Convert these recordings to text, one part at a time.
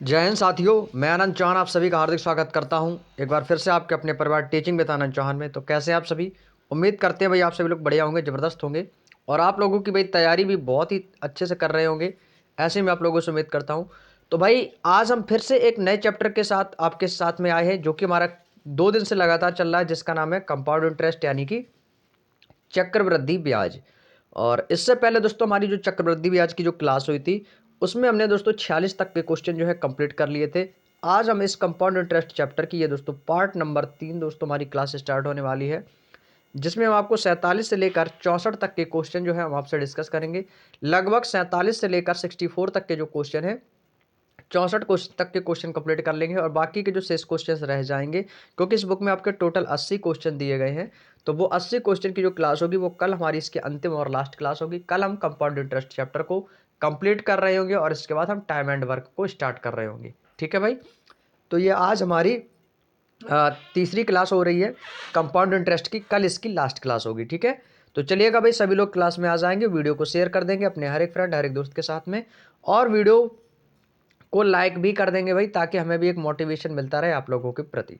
जय हिंद साथियों, मैं आनंद चौहान आप सभी का हार्दिक स्वागत करता हूं एक बार फिर से आपके अपने परिवार टीचिंग विद आनंद चौहान में। तो कैसे हैं आप सभी? उम्मीद करते हैं भाई आप सभी लोग बढ़िया होंगे, ज़बरदस्त होंगे और आप लोगों की भाई तैयारी भी बहुत ही अच्छे से कर रहे होंगे। ऐसे मैं आप लोगों से उम्मीद करता हूँ। तो भाई आज हम फिर से एक नए चैप्टर के साथ आपके साथ में आए हैं, जो कि हमारा 2 दिन से लगातार चल रहा है, जिसका नाम है कंपाउंड इंटरेस्ट यानी कि चक्रवृद्धि ब्याज। और इससे पहले दोस्तों हमारी जो चक्रवृद्धि ब्याज की जो क्लास हुई थी, उसमें हमने दोस्तों 46 तक के क्वेश्चन जो है कंप्लीट कर लिए थे। आज हम इस कंपाउंड इंटरेस्ट चैप्टर की ये दोस्तों पार्ट नंबर 3 दोस्तों हमारी क्लास स्टार्ट होने वाली है, जिसमें हम आपको 47 से लेकर 64 तक के क्वेश्चन जो है हम आपसे डिस्कस करेंगे। लगभग 47 से लेकर 64 तक के जो क्वेश्चन है, 64 क्वेश्चन तक के क्वेश्चन कंप्लीट कर लेंगे और बाकी के जो शेष क्वेश्चन रह जाएंगे, क्योंकि इस बुक में आपके टोटल 80 क्वेश्चन दिए गए हैं। तो वो 80 क्वेश्चन की जो क्लास होगी वो कल हमारी इसकी अंतिम और लास्ट क्लास होगी। कल हम कंपाउंड इंटरेस्ट चैप्टर को कंप्लीट कर रहे होंगे और इसके बाद हम टाइम एंड वर्क को स्टार्ट कर रहे होंगे। ठीक है भाई? तो ये आज हमारी तीसरी क्लास हो रही है कंपाउंड इंटरेस्ट की। कल इसकी लास्ट क्लास होगी। ठीक है? तो चलिएगा भाई, सभी लोग क्लास में आ जाएंगे, वीडियो को शेयर कर देंगे अपने हर एक फ्रेंड हर एक दोस्त के साथ में, और वीडियो को लाइक भी कर देंगे भाई, ताकि हमें भी एक मोटिवेशन मिलता रहे आप लोगों के प्रति।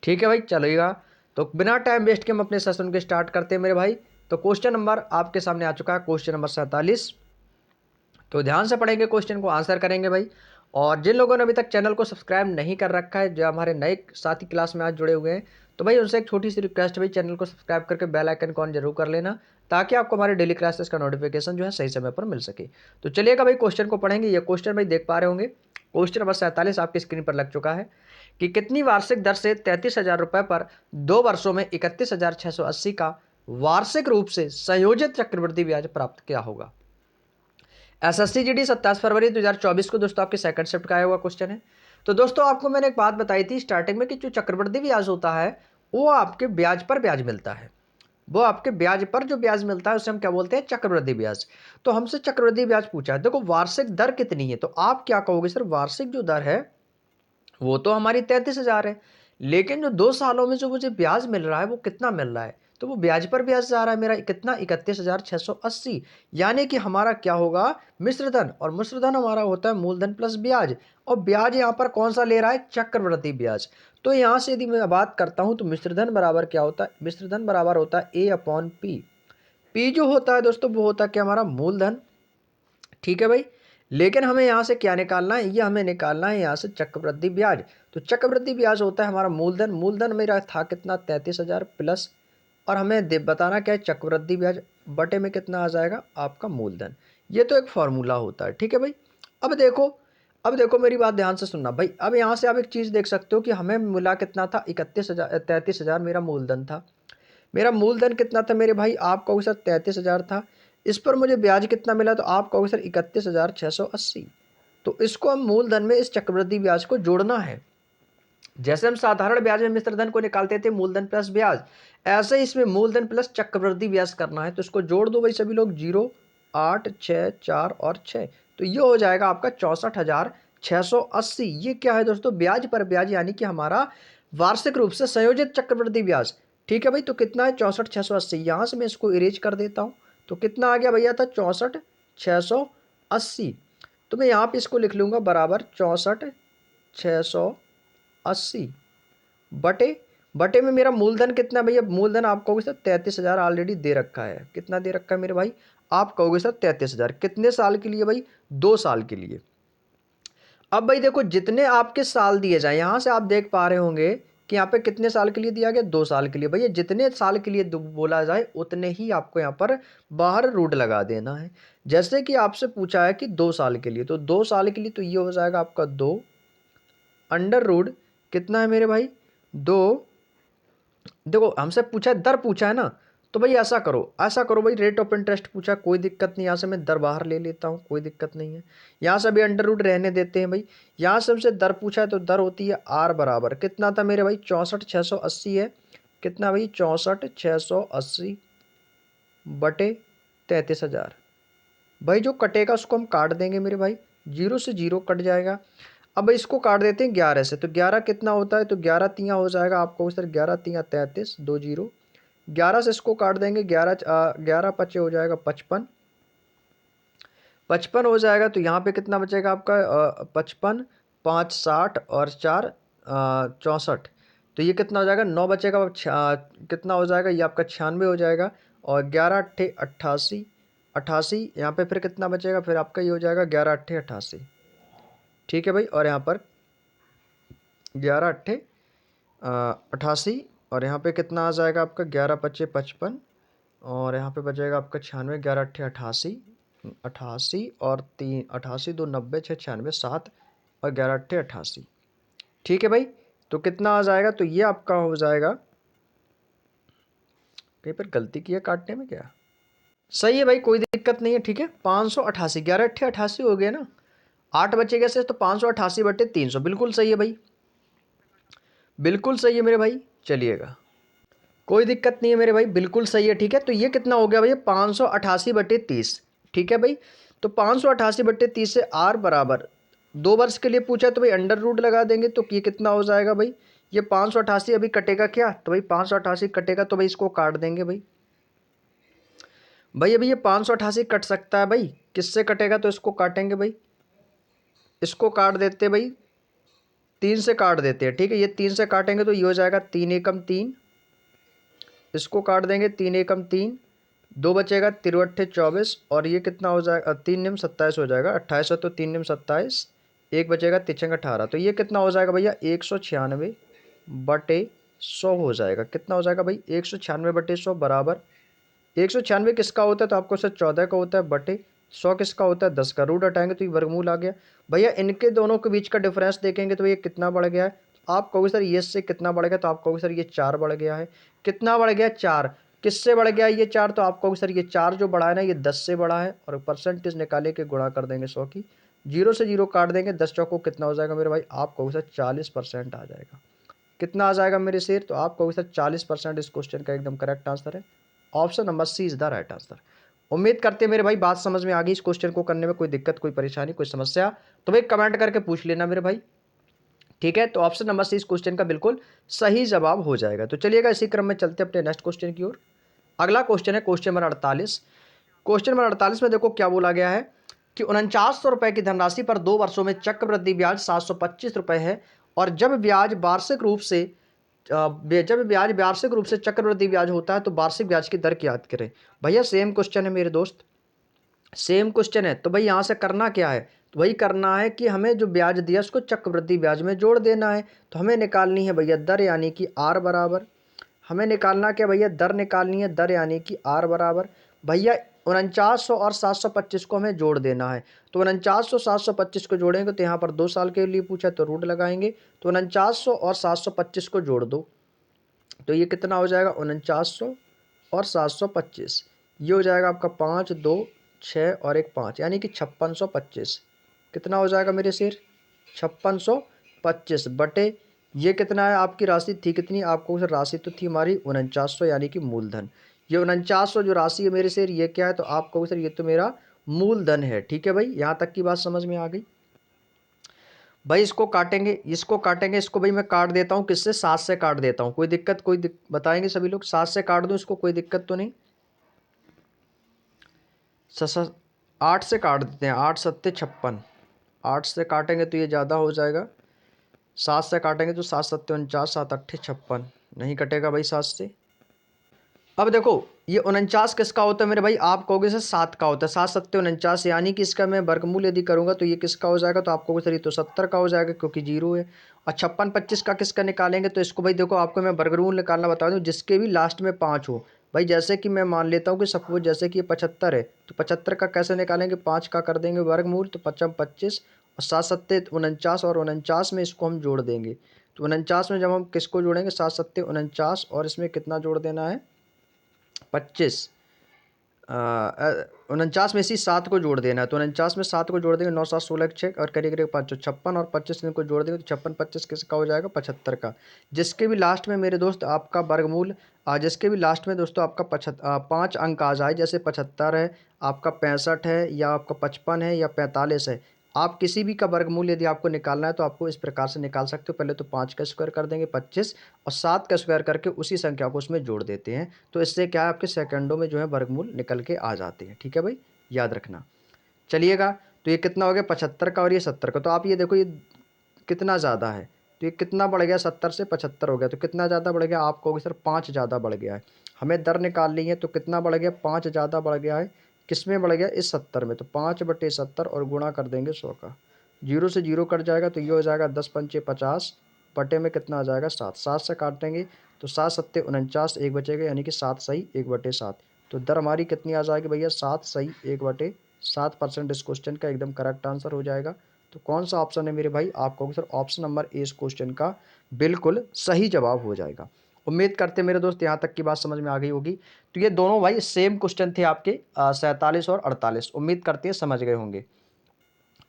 ठीक है भाई, चलिएगा। तो बिना टाइम वेस्ट के हम अपने सेशन के स्टार्ट करते हैं मेरे भाई। तो क्वेश्चन नंबर आपके सामने आ चुका है, क्वेश्चन नंबर 47। तो ध्यान से पढ़ेंगे, क्वेश्चन को आंसर करेंगे भाई। और जिन लोगों ने अभी तक चैनल को सब्सक्राइब नहीं कर रखा है, जो हमारे नए साथी क्लास में आज जुड़े हुए हैं, तो भाई उनसे एक छोटी सी रिक्वेस्ट है भाई, चैनल को सब्सक्राइब करके बेल आइकन को ऑन जरूर कर लेना, ताकि आपको हमारे डेली क्लासेस का नोटिफिकेशन जो है सही समय पर मिल सके। तो चलिएगा भाई, क्वेश्चन को पढ़ेंगे। ये क्वेश्चन भाई देख पा रहे होंगे, क्वेश्चन नंबर 47 आपकी स्क्रीन पर लग चुका है कि कितनी वार्षिक दर से 33,000 रुपए पर 2 वर्षों में 31,680 का वार्षिक रूप से संयोजित चक्रवृद्धि ब्याज प्राप्त किया होगा। एसएससी जीडी 27 फरवरी 2024 को दोस्तों आपके सेकंड शिफ्ट का आया हुआ क्वेश्चन है। तो दोस्तों आपको मैंने एक बात बताई थी स्टार्टिंग में कि जो चक्रवृद्धि ब्याज होता है, वो आपके ब्याज पर ब्याज मिलता है। वो आपके ब्याज पर जो ब्याज मिलता है उसे हम क्या बोलते हैं? चक्रवृद्धि ब्याज। तो हमसे चक्रवृद्धि ब्याज पूछा है, देखो वार्षिक दर कितनी है, तो आप क्या कहोगे सर? वार्षिक जो दर है वो तो हमारी 33,000 है, लेकिन जो 2 सालों में जो मुझे ब्याज मिल रहा है वो कितना मिल रहा है? तो वो ब्याज पर ब्याज जा रहा है मेरा कितना? 31,680। यानी कि हमारा क्या होगा? मिश्र धन। और मिश्र धन हमारा होता है मूलधन प्लस ब्याज, और ब्याज यहाँ पर कौन सा ले रहा है? चक्रवृद्धि ब्याज। तो यहाँ से यदि मैं बात करता हूँ तो मिश्र धन बराबर क्या होता है? मिश्र धन बराबर होता है ए अपॉन पी। पी जो होता है दोस्तों वो होता है क्या? हमारा मूलधन। ठीक है भाई, लेकिन हमें यहाँ से क्या निकालना है? ये हमें निकालना है यहाँ से चक्रवृद्धि ब्याज। तो चक्रवृद्धि ब्याज होता है हमारा मूलधन। मूलधन मेरा था कितना? 33,000 प्लस, और हमें बताना क्या है? चक्रवृद्धि ब्याज बटे में कितना आ जाएगा? आपका मूलधन। ये तो एक फॉर्मूला होता है। ठीक है भाई, अब देखो, अब देखो मेरी बात ध्यान से सुनना भाई। अब यहाँ से आप एक चीज़ देख सकते हो कि हमें मिला कितना था? 33,000 मेरा मूलधन था। मेरा मूलधन कितना था मेरे भाई? आप कहोगे सर 33,000 था। इस पर मुझे ब्याज कितना मिला? तो आप कहोगे सर 31,680। तो इसको हम मूलधन में इस चक्रवृद्धि ब्याज को जोड़ना है। जैसे हम साधारण ब्याज में मिश्र धन को निकालते थे मूलधन प्लस ब्याज, ऐसे ही इसमें मूलधन प्लस चक्रवृद्धि ब्याज करना है। तो इसको जोड़ दो भाई सभी लोग, 0, 8, 6, 4 और 6। तो ये हो जाएगा आपका 64,680। ये क्या है दोस्तों? ब्याज पर ब्याज, यानी कि हमारा वार्षिक रूप से संयोजित चक्रवृद्धि ब्याज। ठीक है भाई, तो कितना है? 64,680। यहाँ से मैं इसको इरेज कर देता हूँ। तो कितना आ गया भैया? था 64,680। तो मैं यहाँ पे इसको लिख लूँगा बराबर 64,680 बटे, बटे में मेरा मूलधन कितना है भैया? मूलधन आप कहोगे सर 33,000 ऑलरेडी दे रखा है। कितना दे रखा है मेरे भाई? आप कहोगे सर 33,000। कितने साल के लिए भाई? 2 साल के लिए। अब भाई देखो, जितने आपके साल दिए जाए, यहां से आप देख पा रहे होंगे कि यहाँ पे कितने साल के लिए दिया गया? 2 साल के लिए। भैया जितने साल के लिए बोला जाए उतने ही आपको यहाँ पर बाहर रूट लगा देना है। जैसे कि आपसे पूछा है कि 2 साल के लिए, तो 2 साल के लिए तो ये हो जाएगा आपका 2 अंडर रूट कितना है मेरे भाई? 2। देखो हमसे पूछा है, दर पूछा है ना, तो भाई ऐसा करो, ऐसा करो भाई, रेट ऑफ इंटरेस्ट पूछा, कोई दिक्कत नहीं, यहाँ से मैं दर बाहर ले लेता हूँ, कोई दिक्कत नहीं है। यहाँ से अभी अंडर रूट रहने देते हैं भाई। यहाँ से हमसे दर पूछा है तो दर होती है आर बराबर कितना था मेरे भाई? 64,680 है। कितना भाई? 64,680 बटे 33,000। भाई जो कटेगा उसको हम काट देंगे मेरे भाई, 0 से 0 कट जाएगा। अब इसको काट देते हैं 11 से, तो 11 कितना होता है? तो 11 तियाँ हो जाएगा, आपको सर 11 तियाँ 33, 2 0। 11 से इसको काट देंगे, 11 पचे हो जाएगा 55। 55 हो जाएगा तो यहाँ पे कितना बचेगा आपका? 55 5 60 और 4 64। तो ये कितना हो जाएगा, 9 बचेगा, कितना हो जाएगा, ये आपका 96 हो जाएगा। और 11 अट्ठे 88, 88 यहाँ पे फिर कितना बचेगा, फिर आपका ये हो जाएगा 11 अट्ठे 88। ठीक है भाई, और यहाँ पर 11 अट्ठे 88, और यहाँ पे कितना आ जाएगा आपका, 11 पच्चे 55, और यहाँ पे बचेगा आपका 96, 11 अट्ठे 88, 88 और 3 88 2 90 6 96 7 और 11 अट्ठे 88। ठीक है भाई, तो कितना आ जाएगा, तो ये आपका हो जाएगा, कहीं पर गलती की है काटने में क्या, सही है भाई, कोई दिक्कत नहीं है। ठीक है, 588, 11 अट्ठे 88 हो गया ना, 8 बचे कैसे, तो 588 बटे 300, बिल्कुल सही है भाई, बिल्कुल सही है मेरे भाई। चलिएगा, कोई दिक्कत नहीं है मेरे भाई, बिल्कुल सही है। ठीक है, तो ये कितना हो गया भैया, 588 बटे 30। ठीक है भाई, तो 588 बटे 30 से आर बराबर 2 वर्ष के लिए पूछा, तो भाई अंडर रूट लगा देंगे, तो ये कितना हो जाएगा भाई, ये 588 अभी कटेगा क्या, तो भाई 588 कटेगा, तो भाई इसको काट देंगे भाई। भाई अभी ये 588 कट सकता है भाई, किससे कटेगा, तो इसको काटेंगे भाई, इसको काट देते भाई, 3 से काट देते हैं। ठीक है, ये 3 से काटेंगे तो ये हो जाएगा 3 एकम 3, इसको काट देंगे 3 एकम 3, 2 बचेगा 3 24, और ये कितना हो जाएगा, 3 निम 27 हो जाएगा, 28 है तो 3 निम 27, एक बचेगा 3 18, तो ये कितना हो जाएगा भैया, 196 बटे 100 हो जाएगा। कितना हो जाएगा भाई, 196 बटे 100 बराबर, 196 किसका होता है, तो आपको सर 14 का होता है, बटे 100 किसका होता है, 10 का। रूट हटाएंगे तो ये वर्गमूल आ गया भैया। इनके दोनों के बीच का डिफरेंस देखेंगे तो ये कितना बढ़ गया है, आप कहोगे सर ये से कितना बढ़ गया, तो आप कहोगे सर ये 4 बढ़ गया है। कितना बढ़ गया, 4, किससे बढ़ गया ये 4, तो आप कहोगे सर ये 4 जो बढ़ा है ना, ये 10 से बढ़ा है, और परसेंटेज निकाले के गुणा कर देंगे 100 की, 0 से 0 काट देंगे, 10 चौको कितना हो जाएगा मेरे भाई, आप कहोगे सर 40% आ जाएगा। कितना आ जाएगा मेरे शेर, तो आप कहोगे सर 40% इस क्वेश्चन का एकदम करेक्ट आंसर है। Option number C is the right answer. उम्मीद करते हैं मेरे भाई बात समझ में आ गई। इस क्वेश्चन को करने में कोई दिक्कत, कोई परेशानी, कोई समस्या, तो भाई कमेंट करके पूछ लेना मेरे भाई। ठीक है, तो ऑप्शन नंबर सी इस क्वेश्चन का बिल्कुल सही जवाब हो जाएगा। तो चलिएगा, इसी क्रम में चलते अपने नेक्स्ट क्वेश्चन की ओर। अगला क्वेश्चन है क्वेश्चन नंबर 48। क्वेश्चन नंबर 48 में देखो क्या बोला गया है कि 4900 की धनराशि पर 2 वर्षों में चक्रवृद्धि ब्याज 725 है, और जब ब्याज वार्षिक रूप से चक्रवृद्धि ब्याज होता है तो वार्षिक ब्याज की दर की याद करें। भैया सेम क्वेश्चन है मेरे दोस्त, सेम क्वेश्चन है। तो भाई यहाँ से करना क्या है, तो वही करना है कि हमें जो ब्याज दिया उसको चक्रवृद्धि ब्याज में जोड़ देना है। तो हमें निकालनी है भैया दर, यानी कि आर बराबर, हमें निकालना क्या भैया, दर निकालनी है, दर यानी कि आर बराबर भैया 4900 और 725 को हमें जोड़ देना है। तो 4900 725 को जोड़ेंगे तो यहाँ पर 2 साल के लिए पूछा तो रूट लगाएंगे, तो 4900 और 725 को जोड़ दो, तो ये कितना हो जाएगा, 4900 और 725, ये हो जाएगा आपका 5 2 6 और एक 5, यानी कि 5625। कितना हो जाएगा मेरे शेर, 5625 बटे, ये कितना है, आपकी राशि थी कितनी, आपको सर राशि तो थी हमारी 4900, यानी कि मूलधन। ये 4900 जो राशि है मेरे शेर, ये क्या है, तो आप कहोगे सर ये तो मेरा मूलधन है। ठीक है भाई, यहाँ तक की बात समझ में आ गई। भाई इसको काटेंगे, इसको काटेंगे, इसको भाई मैं काट देता हूँ, किससे, 7 से काट देता हूँ, कोई दिक्कत, बताएंगे सभी लोग, 7 से काट दूँ इसको, कोई दिक्कत तो नहीं, 8 से काट देते हैं, 8 सत्ते 56, 8 से काटेंगे तो ये ज़्यादा हो जाएगा, 7 से काटेंगे तो 7 सत्ते 49, 7 अट्ठे 56, नहीं कटेगा भाई 7 से। अब देखो ये 49 किसका होता है मेरे भाई, आप कहोगे सर 7 का होता है, 7 सत्ते 49, यानी कि इसका मैं वर्गमूल यदि करूंगा तो ये किसका हो जाएगा, तो आप कहोगे सर ये तो 70 का हो जाएगा क्योंकि 0 है। और 56 25 का किसका निकालेंगे, तो इसको भाई देखो आपको मैं वर्गमूल निकालना बता दूं, जिसके भी लास्ट में 5 हो। भाई जैसे कि मैं मान लेता हूँ कि सपोज जैसे कि ये 75 है, तो 75 का कैसे निकालेंगे, 5 का कर देंगे वर्गमूल, तो 55 25 और 7 सत्ते 49, और 49 में इसको हम जोड़ देंगे। तो 49 में जब हम किसको जोड़ेंगे, 7 सत्ते 49, और इसमें कितना जोड़ देना है, 25, 49 में इसी 7 को जोड़ देना है, तो 49 में 7 को जोड़ देंगे, 9 7 16 6 और करीब करीब 5 56, और 25 को जोड़ देंगे तो 56 25 किसका हो जाएगा, 75 का। जिसके भी लास्ट में मेरे दोस्त आपका वर्गमूल जिसके भी लास्ट में दोस्तों आपका 5 अंक आ जाए, जैसे 75 है, आपका 65 है, या आपका 55 है, या 45 है, आप किसी भी का वर्गमूल यदि आपको निकालना है तो आपको इस प्रकार से निकाल सकते हो। पहले तो 5 का स्क्वायर कर देंगे 25, और 7 का स्क्वायर करके उसी संख्या को उसमें जोड़ देते हैं, तो इससे क्या है, आपके सेकंडों में जो है वर्गमूल निकल के आ जाते हैं। ठीक है भाई, याद रखना। चलिएगा, तो ये कितना हो गया, 75 का और ये 70 का। तो आप ये देखो, ये कितना ज़्यादा है, तो ये कितना बढ़ गया, 70 से 75 हो गया, तो कितना ज़्यादा बढ़ गया, आप कहोगे सर 5 ज़्यादा बढ़ गया है। हमें दर निकालनी है, तो कितना बढ़ गया, 5 ज़्यादा बढ़ गया है, किस में बढ़ गया, इस 70 में। तो 5/70 और गुणा कर देंगे 100 का, 0 से 0 कट जाएगा, तो ये हो जाएगा 10 पंचे 50, बटे में कितना आ जाएगा 7, 7 से काटेंगे तो 7 सत्ते 49, एक बचेगा, यानी कि 7 सही 1/7। तो दर हमारी कितनी आ जाएगी भैया, 7 सही 1/7%। इस क्वेश्चन का एकदम करेक्ट आंसर हो जाएगा। तो कौन सा ऑप्शन है मेरे भाई, आप कहोगे सर ऑप्शन नंबर ए इस क्वेश्चन का बिल्कुल सही जवाब हो जाएगा। उम्मीद करते मेरे दोस्त यहाँ तक की बात समझ में आ गई होगी। तो ये दोनों भाई सेम क्वेश्चन थे आपके 47 और 48। उम्मीद करते हैं समझ गए होंगे।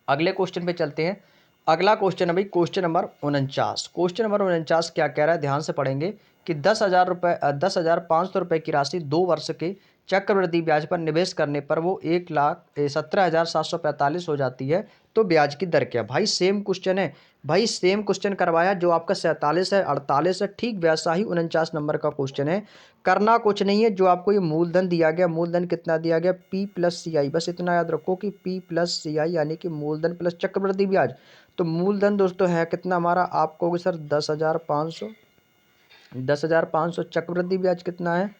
अगले क्वेश्चन पे चलते हैं। अगला क्वेश्चन है भाई क्वेश्चन नंबर 49। क्वेश्चन नंबर 49 क्या कह रहा है, ध्यान से पढ़ेंगे कि 10,500 रुपये की राशि 2 वर्ष के चक्रवृद्धि ब्याज पर निवेश करने पर वो 1,17,745 हो जाती है, तो ब्याज की दर क्या। भाई सेम क्वेश्चन है, भाई सेम क्वेश्चन करवाया, जो आपका 47 है 48 है, ठीक वैसा ही 49 नंबर का क्वेश्चन है। करना कुछ नहीं है, जो आपको ये मूलधन दिया गया, मूलधन कितना दिया गया, P+CI, बस इतना याद रखो कि P+CI यानी कि मूलधन प्लस चक्रवृद्धि ब्याज। तो मूलधन दोस्तों है कितना हमारा, आप कहोगे सर 10,500, 10,500, चक्रवृद्धि ब्याज कितना है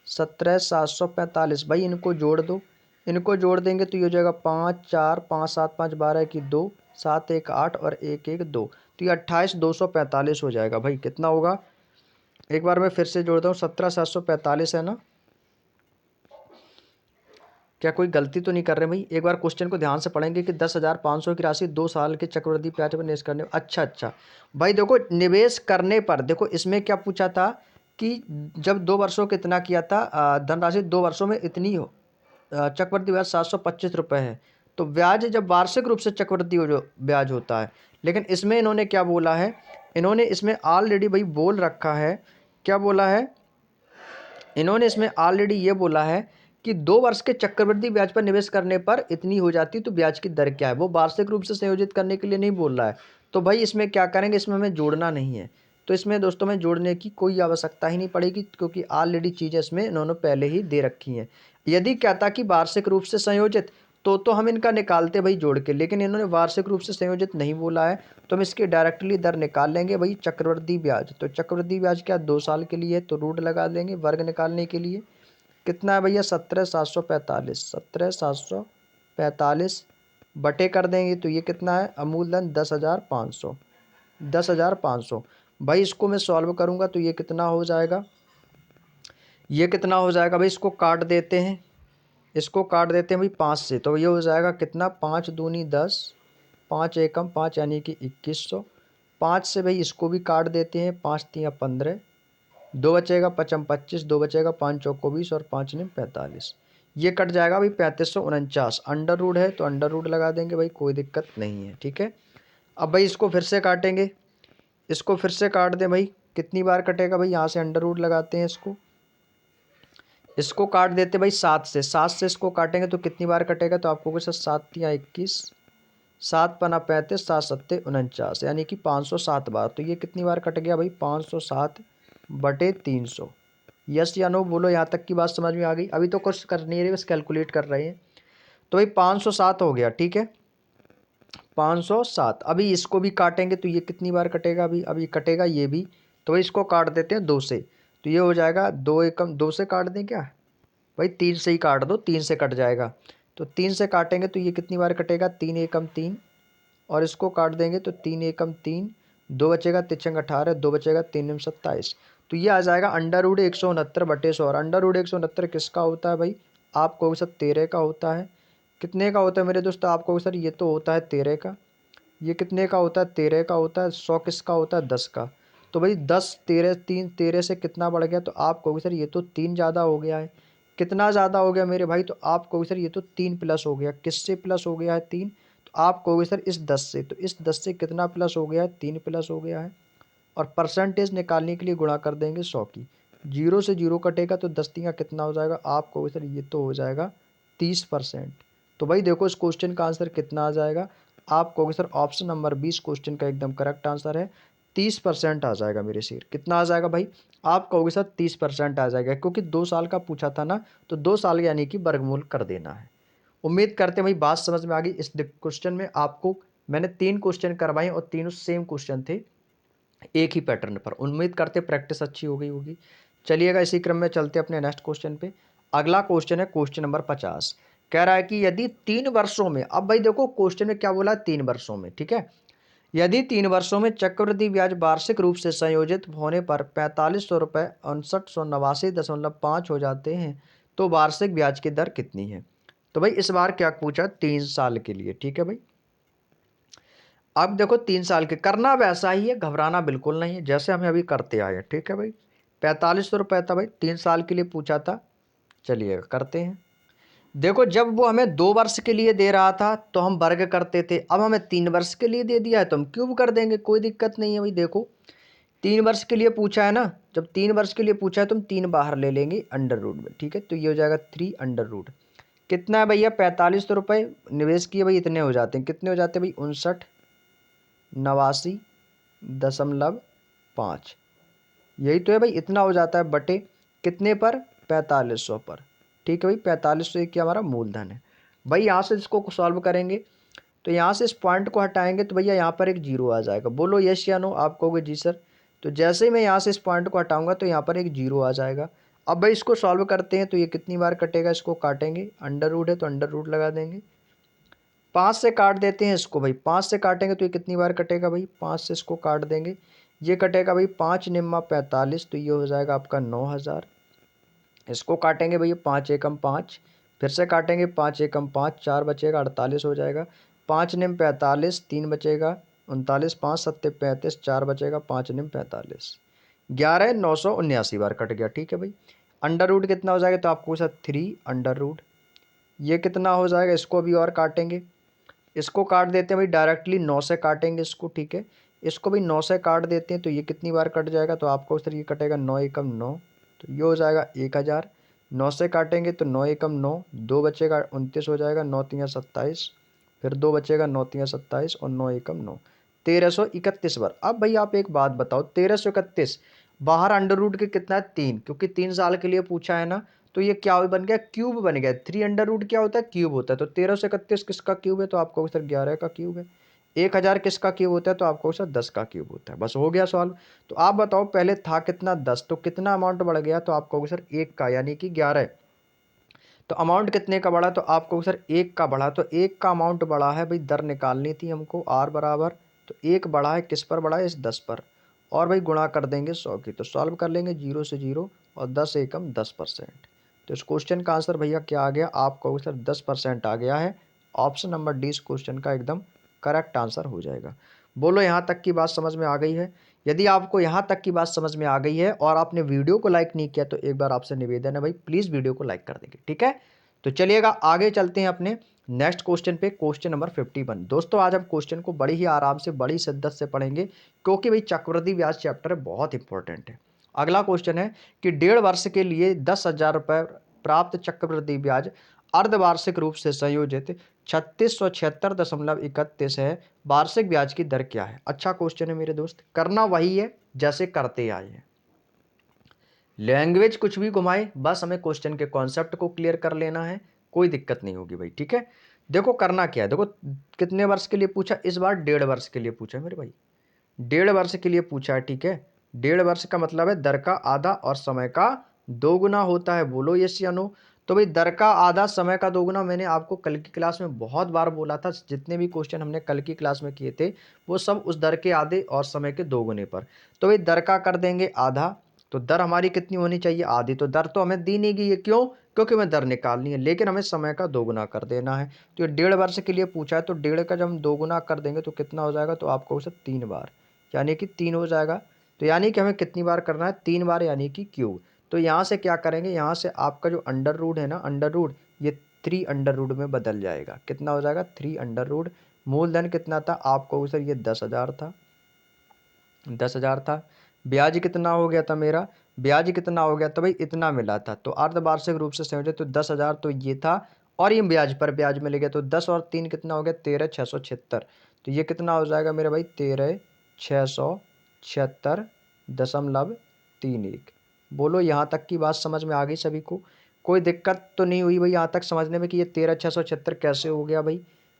17,745। भाई इनको जोड़ दो, इनको जोड़ देंगे तो ये हो जाएगा 5 4 5 7 5 12 की 2 7 1 8 और 1 1 2, तो ये 28,245 हो जाएगा। भाई कितना होगा, एक बार मैं फिर से जोड़ता हूँ, 17,745 है ना, क्या कोई गलती तो नहीं कर रहे भाई। एक बार क्वेश्चन को ध्यान से पढ़ेंगे कि 10,500 की राशि 2 साल के चक्रवृद्धि ब्याज पर निवेश करने। अच्छा भाई देखो, निवेश करने पर देखो इसमें क्या पूछा था कि जब 2 वर्षों के इतना किया था, धनराशि 2 वर्षों में इतनी हो, चक्रवृद्धि ब्याज 725 रुपये है। तो ब्याज जब वार्षिक रूप से चक्रवृद्धि हो जो ब्याज होता है, लेकिन इसमें इन्होंने क्या बोला है, इन्होंने इसमें ऑलरेडी भाई बोल रखा है, क्या बोला है, इन्होंने इसमें ऑलरेडी ये बोला है कि 2 वर्ष के चक्रवृद्धि ब्याज पर निवेश करने पर इतनी हो जाती है, तो ब्याज की दर क्या है, वो वार्षिक रूप से संयोजित करने के लिए नहीं बोल रहा है। तो भाई इसमें क्या करेंगे, इसमें हमें जोड़ना नहीं है, तो इसमें दोस्तों में जोड़ने की कोई आवश्यकता ही नहीं पड़ेगी, क्योंकि ऑलरेडी चीज़ें इसमें इन्होंने पहले ही दे रखी हैं। यदि क्या था कि वार्षिक रूप से संयोजित, तो हम इनका निकालते भाई जोड़ के, लेकिन इन्होंने वार्षिक रूप से संयोजित नहीं बोला है, तो हम इसके डायरेक्टली दर निकाल लेंगे भाई। चक्रवृद्धि ब्याज, तो चक्रवृद्धि ब्याज क्या 2 साल के लिए है, तो रूट लगा देंगे वर्ग निकालने के लिए। कितना है भैया 17,745, 17,745 बटे कर देंगे, तो ये कितना है, अमूलधन 10,500, 10,500। भाई इसको मैं सॉल्व करूँगा तो ये कितना हो जाएगा, ये कितना हो जाएगा भाई, इसको काट देते हैं, इसको काट देते हैं भाई 5 से, तो ये हो जाएगा कितना, 5 दूनी 10, 5 एकम 5 यानी कि 2100। 5 से भाई इसको भी काट देते हैं, 5 तिया 15, 2 बचेगा 5 25, 2 बचेगा 5 चौको 20 और 5 निम 45, ये कट जाएगा भाई 3549। अंडर रूट है तो अंडर रूट लगा देंगे भाई, कोई दिक्कत नहीं है, ठीक है। अब भाई इसको फिर से काटेंगे, इसको फिर से काट दें भाई, कितनी बार कटेगा भाई, यहाँ से अंडर रूट लगाते हैं, इसको काट देते भाई 7 से, 7 से इसको काटेंगे तो कितनी बार कटेगा, तो आपको कुछ 7 तिया 21, 7 पना 35, 7 सत्ते 49, यानी कि 507 बार। तो ये कितनी बार कट गया भाई, 507/300। यस या नो बोलो, यहाँ तक की बात समझ में आ गई। अभी तो कुछ कर नहीं रहे, बस कैलकुलेट कर रहे हैं। तो भाई 507 हो गया, ठीक है, 507। अभी इसको भी काटेंगे तो ये कितनी बार कटेगा, अभी कटेगा ये भी, तो भाई इसको काट देते हैं 2 से, तो ये हो जाएगा 2 एकम 2 से काट दें क्या भाई, 3 से ही काट दो, 3 से कट जाएगा। तो 3 से काटेंगे तो ये कितनी बार कटेगा, 3 एकम 3, और इसको काट देंगे तो 3 एकम 3, 2 बचेगा 3 18, 2 बचेगा 3 निम 27, तो ये आ जाएगा अंडर रूट 169/100। और अंडर रूट 169 किसका होता है भाई, आप कहोगे सर 13 का होता है। कितने का होता है मेरे दोस्तों, आप कहोगे सर ये तो होता है 13 का, ये कितने का होता है, 13 का होता है। 100 किसका होता है, 10 का। तो भाई 10 13 3 13 से कितना बढ़ गया, तो आप कहोगे सर ये तो 3 ज़्यादा हो गया है। कितना ज़्यादा हो गया मेरे भाई, तो आप कहोगे सर ये तो 3 प्लस हो गया। किससे प्लस हो गया है, 3, तो आप कहोगे सर इस 10 से, तो इस 10 से कितना प्लस हो गया है, 3 प्लस हो गया है। और परसेंटेज निकालने के लिए गुणा कर देंगे 100 की, 0 से 0 कटेगा तो 10 तियाँ कितना हो जाएगा, आप कहोगे सर ये तो हो जाएगा 30%। तो भाई देखो इस क्वेश्चन का आंसर कितना आ जाएगा, आप कहोगे सर ऑप्शन नंबर 20 क्वेश्चन का एकदम करेक्ट आंसर है, 30% आ जाएगा मेरे शेर। कितना आ जाएगा भाई, आप कहोगे सर 30% आ जाएगा, क्योंकि 2 साल का पूछा था ना, तो 2 साल यानी कि वर्गमूल कर देना है। उम्मीद करते हैं भाई बात समझ में आ गई। इस क्वेश्चन में आपको मैंने 3 क्वेश्चन करवाए और तीनों सेम क्वेश्चन थे, एक ही पैटर्न पर। उम्मीद करते प्रैक्टिस अच्छी हो गई होगी। चलिएगा इसी क्रम में चलते अपने नेक्स्ट क्वेश्चन पे। अगला क्वेश्चन है क्वेश्चन नंबर 50। कह रहा है कि यदि 3 वर्षों में, अब भाई देखो क्वेश्चन में क्या बोला है, 3 वर्षों में, ठीक है। यदि 3 वर्षों में चक्रवृद्धि ब्याज वार्षिक रूप से संयोजित होने पर 4500 रुपये 5989.5 हो जाते हैं, तो वार्षिक ब्याज की दर कितनी है। तो भाई इस बार क्या पूछा, 3 साल के लिए, ठीक है भाई। अब देखो 3 साल के करना वैसा ही है, घबराना बिल्कुल नहीं है, जैसे हमें अभी करते आए हैं, ठीक है भाई। 4500 रुपये था भाई, 3 साल के लिए पूछा था। चलिए करते हैं। देखो जब वो हमें 2 वर्ष के लिए दे रहा था तो हम वर्ग करते थे, अब हमें 3 वर्ष के लिए दे दिया है तो हम क्यूब कर देंगे, कोई दिक्कत नहीं है भाई। देखो 3 वर्ष के लिए पूछा है ना, जब 3 वर्ष के लिए पूछा है तो हम 3 बाहर ले लेंगे अंडर रूट में, ठीक है। तो ये हो जाएगा 3 अंडर रूट। कितना है भैया, 4500 रुपये निवेश किए भाई, इतने हो जाते हैं, कितने हो जाते हैं भाई, 59.5। यही तो है भाई, इतना हो जाता है बटे कितने पर, 4500 पर, ठीक है भाई। 4500 एक हमारा मूलधन है भाई। यहाँ से इसको सॉल्व करेंगे तो यहाँ से इस पॉइंट को हटाएंगे तो भैया यहाँ पर एक जीरो आ जाएगा। बोलो यस या नो, आप कहोगे जी सर। तो जैसे ही मैं यहाँ से इस पॉइंट को हटाऊंगा तो यहाँ पर एक जीरो आ जाएगा। अब भाई इसको सॉल्व करते हैं तो ये कितनी बार कटेगा, इसको काटेंगे, अंडर रूट है तो अंडर रूट लगा देंगे। 5 से काट देते हैं इसको भाई, 5 से काटेंगे तो ये कितनी बार कटेगा भाई, 5 से इसको काट देंगे, ये कटेगा भाई 5 निम्मा 45, तो ये हो जाएगा आपका 9000। इसको काटेंगे भैया, 5 एकम 5, फिर से काटेंगे, 5 एकम 5, 4 बचेगा, 48 हो जाएगा। 5 निम 45, 3 बचेगा 39, 5 सत्ते 35, 4 बचेगा, 5 निम 45, 11,979 बार कट गया, ठीक है भाई। अंडर रूट कितना हो जाएगा, तो आपको सर 3 अंडर रूट। ये कितना हो जाएगा, इसको भी और काटेंगे, इसको काट देते हैं भाई डायरेक्टली, 9 से काटेंगे इसको, ठीक है। इसको भी 9 से काट देते हैं तो ये कितनी बार कट जाएगा, तो आपको सर ये कटेगा 9 एकम 9, तो ये हो जाएगा 1000। 9 से काटेंगे तो 9 एकम 9, 2 बचेगा 29 हो जाएगा, 9 तिया 27, फिर 2 बचेगा 9 तिया 27 और 9 एकम 9, 1331 बार। अब भाई आप एक बात बताओ, 1331 बाहर अंडर रूट के कितना है, 3, क्योंकि 3 साल के लिए पूछा है ना, तो ये क्या बन गया, क्यूब बन गया। 3 अंडर रूट क्या होता है, क्यूब होता है। तो 1331 किसका क्यूब है, तो आपको सर 11 का क्यूब है। 1000 किसका क्यूब होता है, तो आपको सर 10 का क्यूब होता है। बस हो गया सॉल्व। तो आप बताओ पहले था कितना 10, तो कितना अमाउंट बढ़ गया, तो आपको सर 1 का, यानी कि 11। तो अमाउंट कितने का बढ़ा, तो आपको सर 1 का बढ़ा। तो 1 का अमाउंट बढ़ा है भाई, दर निकालनी थी हमको, आर बराबर, तो 1 बढ़ा है, किस पर बढ़ा है, इस 10 पर, और भाई गुणा कर देंगे 100 की। तो सॉल्व कर लेंगे, 0 से 0 और 10 एकम 10%। तो इस क्वेश्चन का आंसर भैया क्या आ गया, आपको सर 10% आ गया है। ऑप्शन नंबर डी इस क्वेश्चन का एकदम करेक्ट आंसर हो जाएगा। बोलो यहाँ तक की बात समझ में आ गई है। यदि आपको यहाँ तक की बात समझ में आ गई है और आपने वीडियो को लाइक नहीं किया तो एक बार आपसे निवेदन है भाई, प्लीज़ वीडियो को लाइक कर देंगे, ठीक है। तो चलिएगा आगे चलते हैं अपने नेक्स्ट क्वेश्चन पे, क्वेश्चन नंबर 51। दोस्तों आज हम क्वेश्चन को बड़ी ही आराम से, बड़ी शिद्दत से पढ़ेंगे, क्योंकि भाई चक्रवृद्धि ब्याज चैप्टर बहुत इंपॉर्टेंट है। अगला क्वेश्चन है कि 1.5 वर्ष के लिए 10,000 रुपये प्राप्त चक्रवृद्धि ब्याज अर्धवार्षिक रूप से संयोजित 3676.31 है, वार्षिक ब्याज की दर क्या है। अच्छा क्वेश्चन है मेरे दोस्त, करना वही है जैसे करते आए हैं, लैंग्वेज कुछ भी घुमाए, बस हमें क्वेश्चन के कॉन्सेप्ट को क्लियर कर लेना है, कोई दिक्कत नहीं होगी भाई, ठीक है। देखो करना क्या है, देखो कितने वर्ष के लिए पूछा, इस बार 1.5 वर्ष के लिए पूछा है मेरे भाई, 1.5 वर्ष के लिए पूछा है, ठीक है। 1.5 वर्ष का मतलब है दर का आधा और समय का दोगुना होता है। बोलो यस या नो। तो भाई दर का आधा, समय का दोगुना, मैंने आपको कल की क्लास में बहुत बार बोला था, जितने भी क्वेश्चन हमने कल की क्लास में किए थे वो सब उस दर के आधे और समय के दोगुने पर। तो भाई दर का कर देंगे आधा, तो दर हमारी कितनी होनी चाहिए, आधी। तो दर तो हमें दी नहीं गई है, क्यों, क्योंकि हमें दर निकालनी है, लेकिन हमें समय का दोगुना कर देना है। तो ये 1.5 वर्ष के लिए पूछा है, तो 1.5 का जब हम दोगुना कर देंगे तो कितना हो जाएगा, तो आपको उसे 3 बार, यानी कि 3 हो जाएगा। तो यानी कि हमें कितनी बार करना है, 3 बार, यानी कि क्यूब। तो यहाँ से क्या करेंगे, यहाँ से आपका जो अंडर रूट है ना, अंडर रूट, ये 3 अंडर रूट में बदल जाएगा। कितना हो जाएगा, 3 अंडर रूट। मूलधन कितना था, आपको सर ये 10,000 था, 10,000 था। ब्याज कितना हो गया था मेरा, ब्याज कितना हो गया था भाई, इतना मिला था। तो अर्धवार्षिक रूप से संयोजित, तो 10,000 तो ये था, और ये ब्याज पर ब्याज मिल गया, तो 10 और 3 कितना हो गया, 13,676। तो ये कितना हो जाएगा मेरा भाई, 13,676.31। बोलो यहाँ तक की बात समझ में आ गई सभी को, कोई दिक्कत तो नहीं हुई भाई यहाँ तक समझने में कि ये 13,676 कैसे हो गया भाई।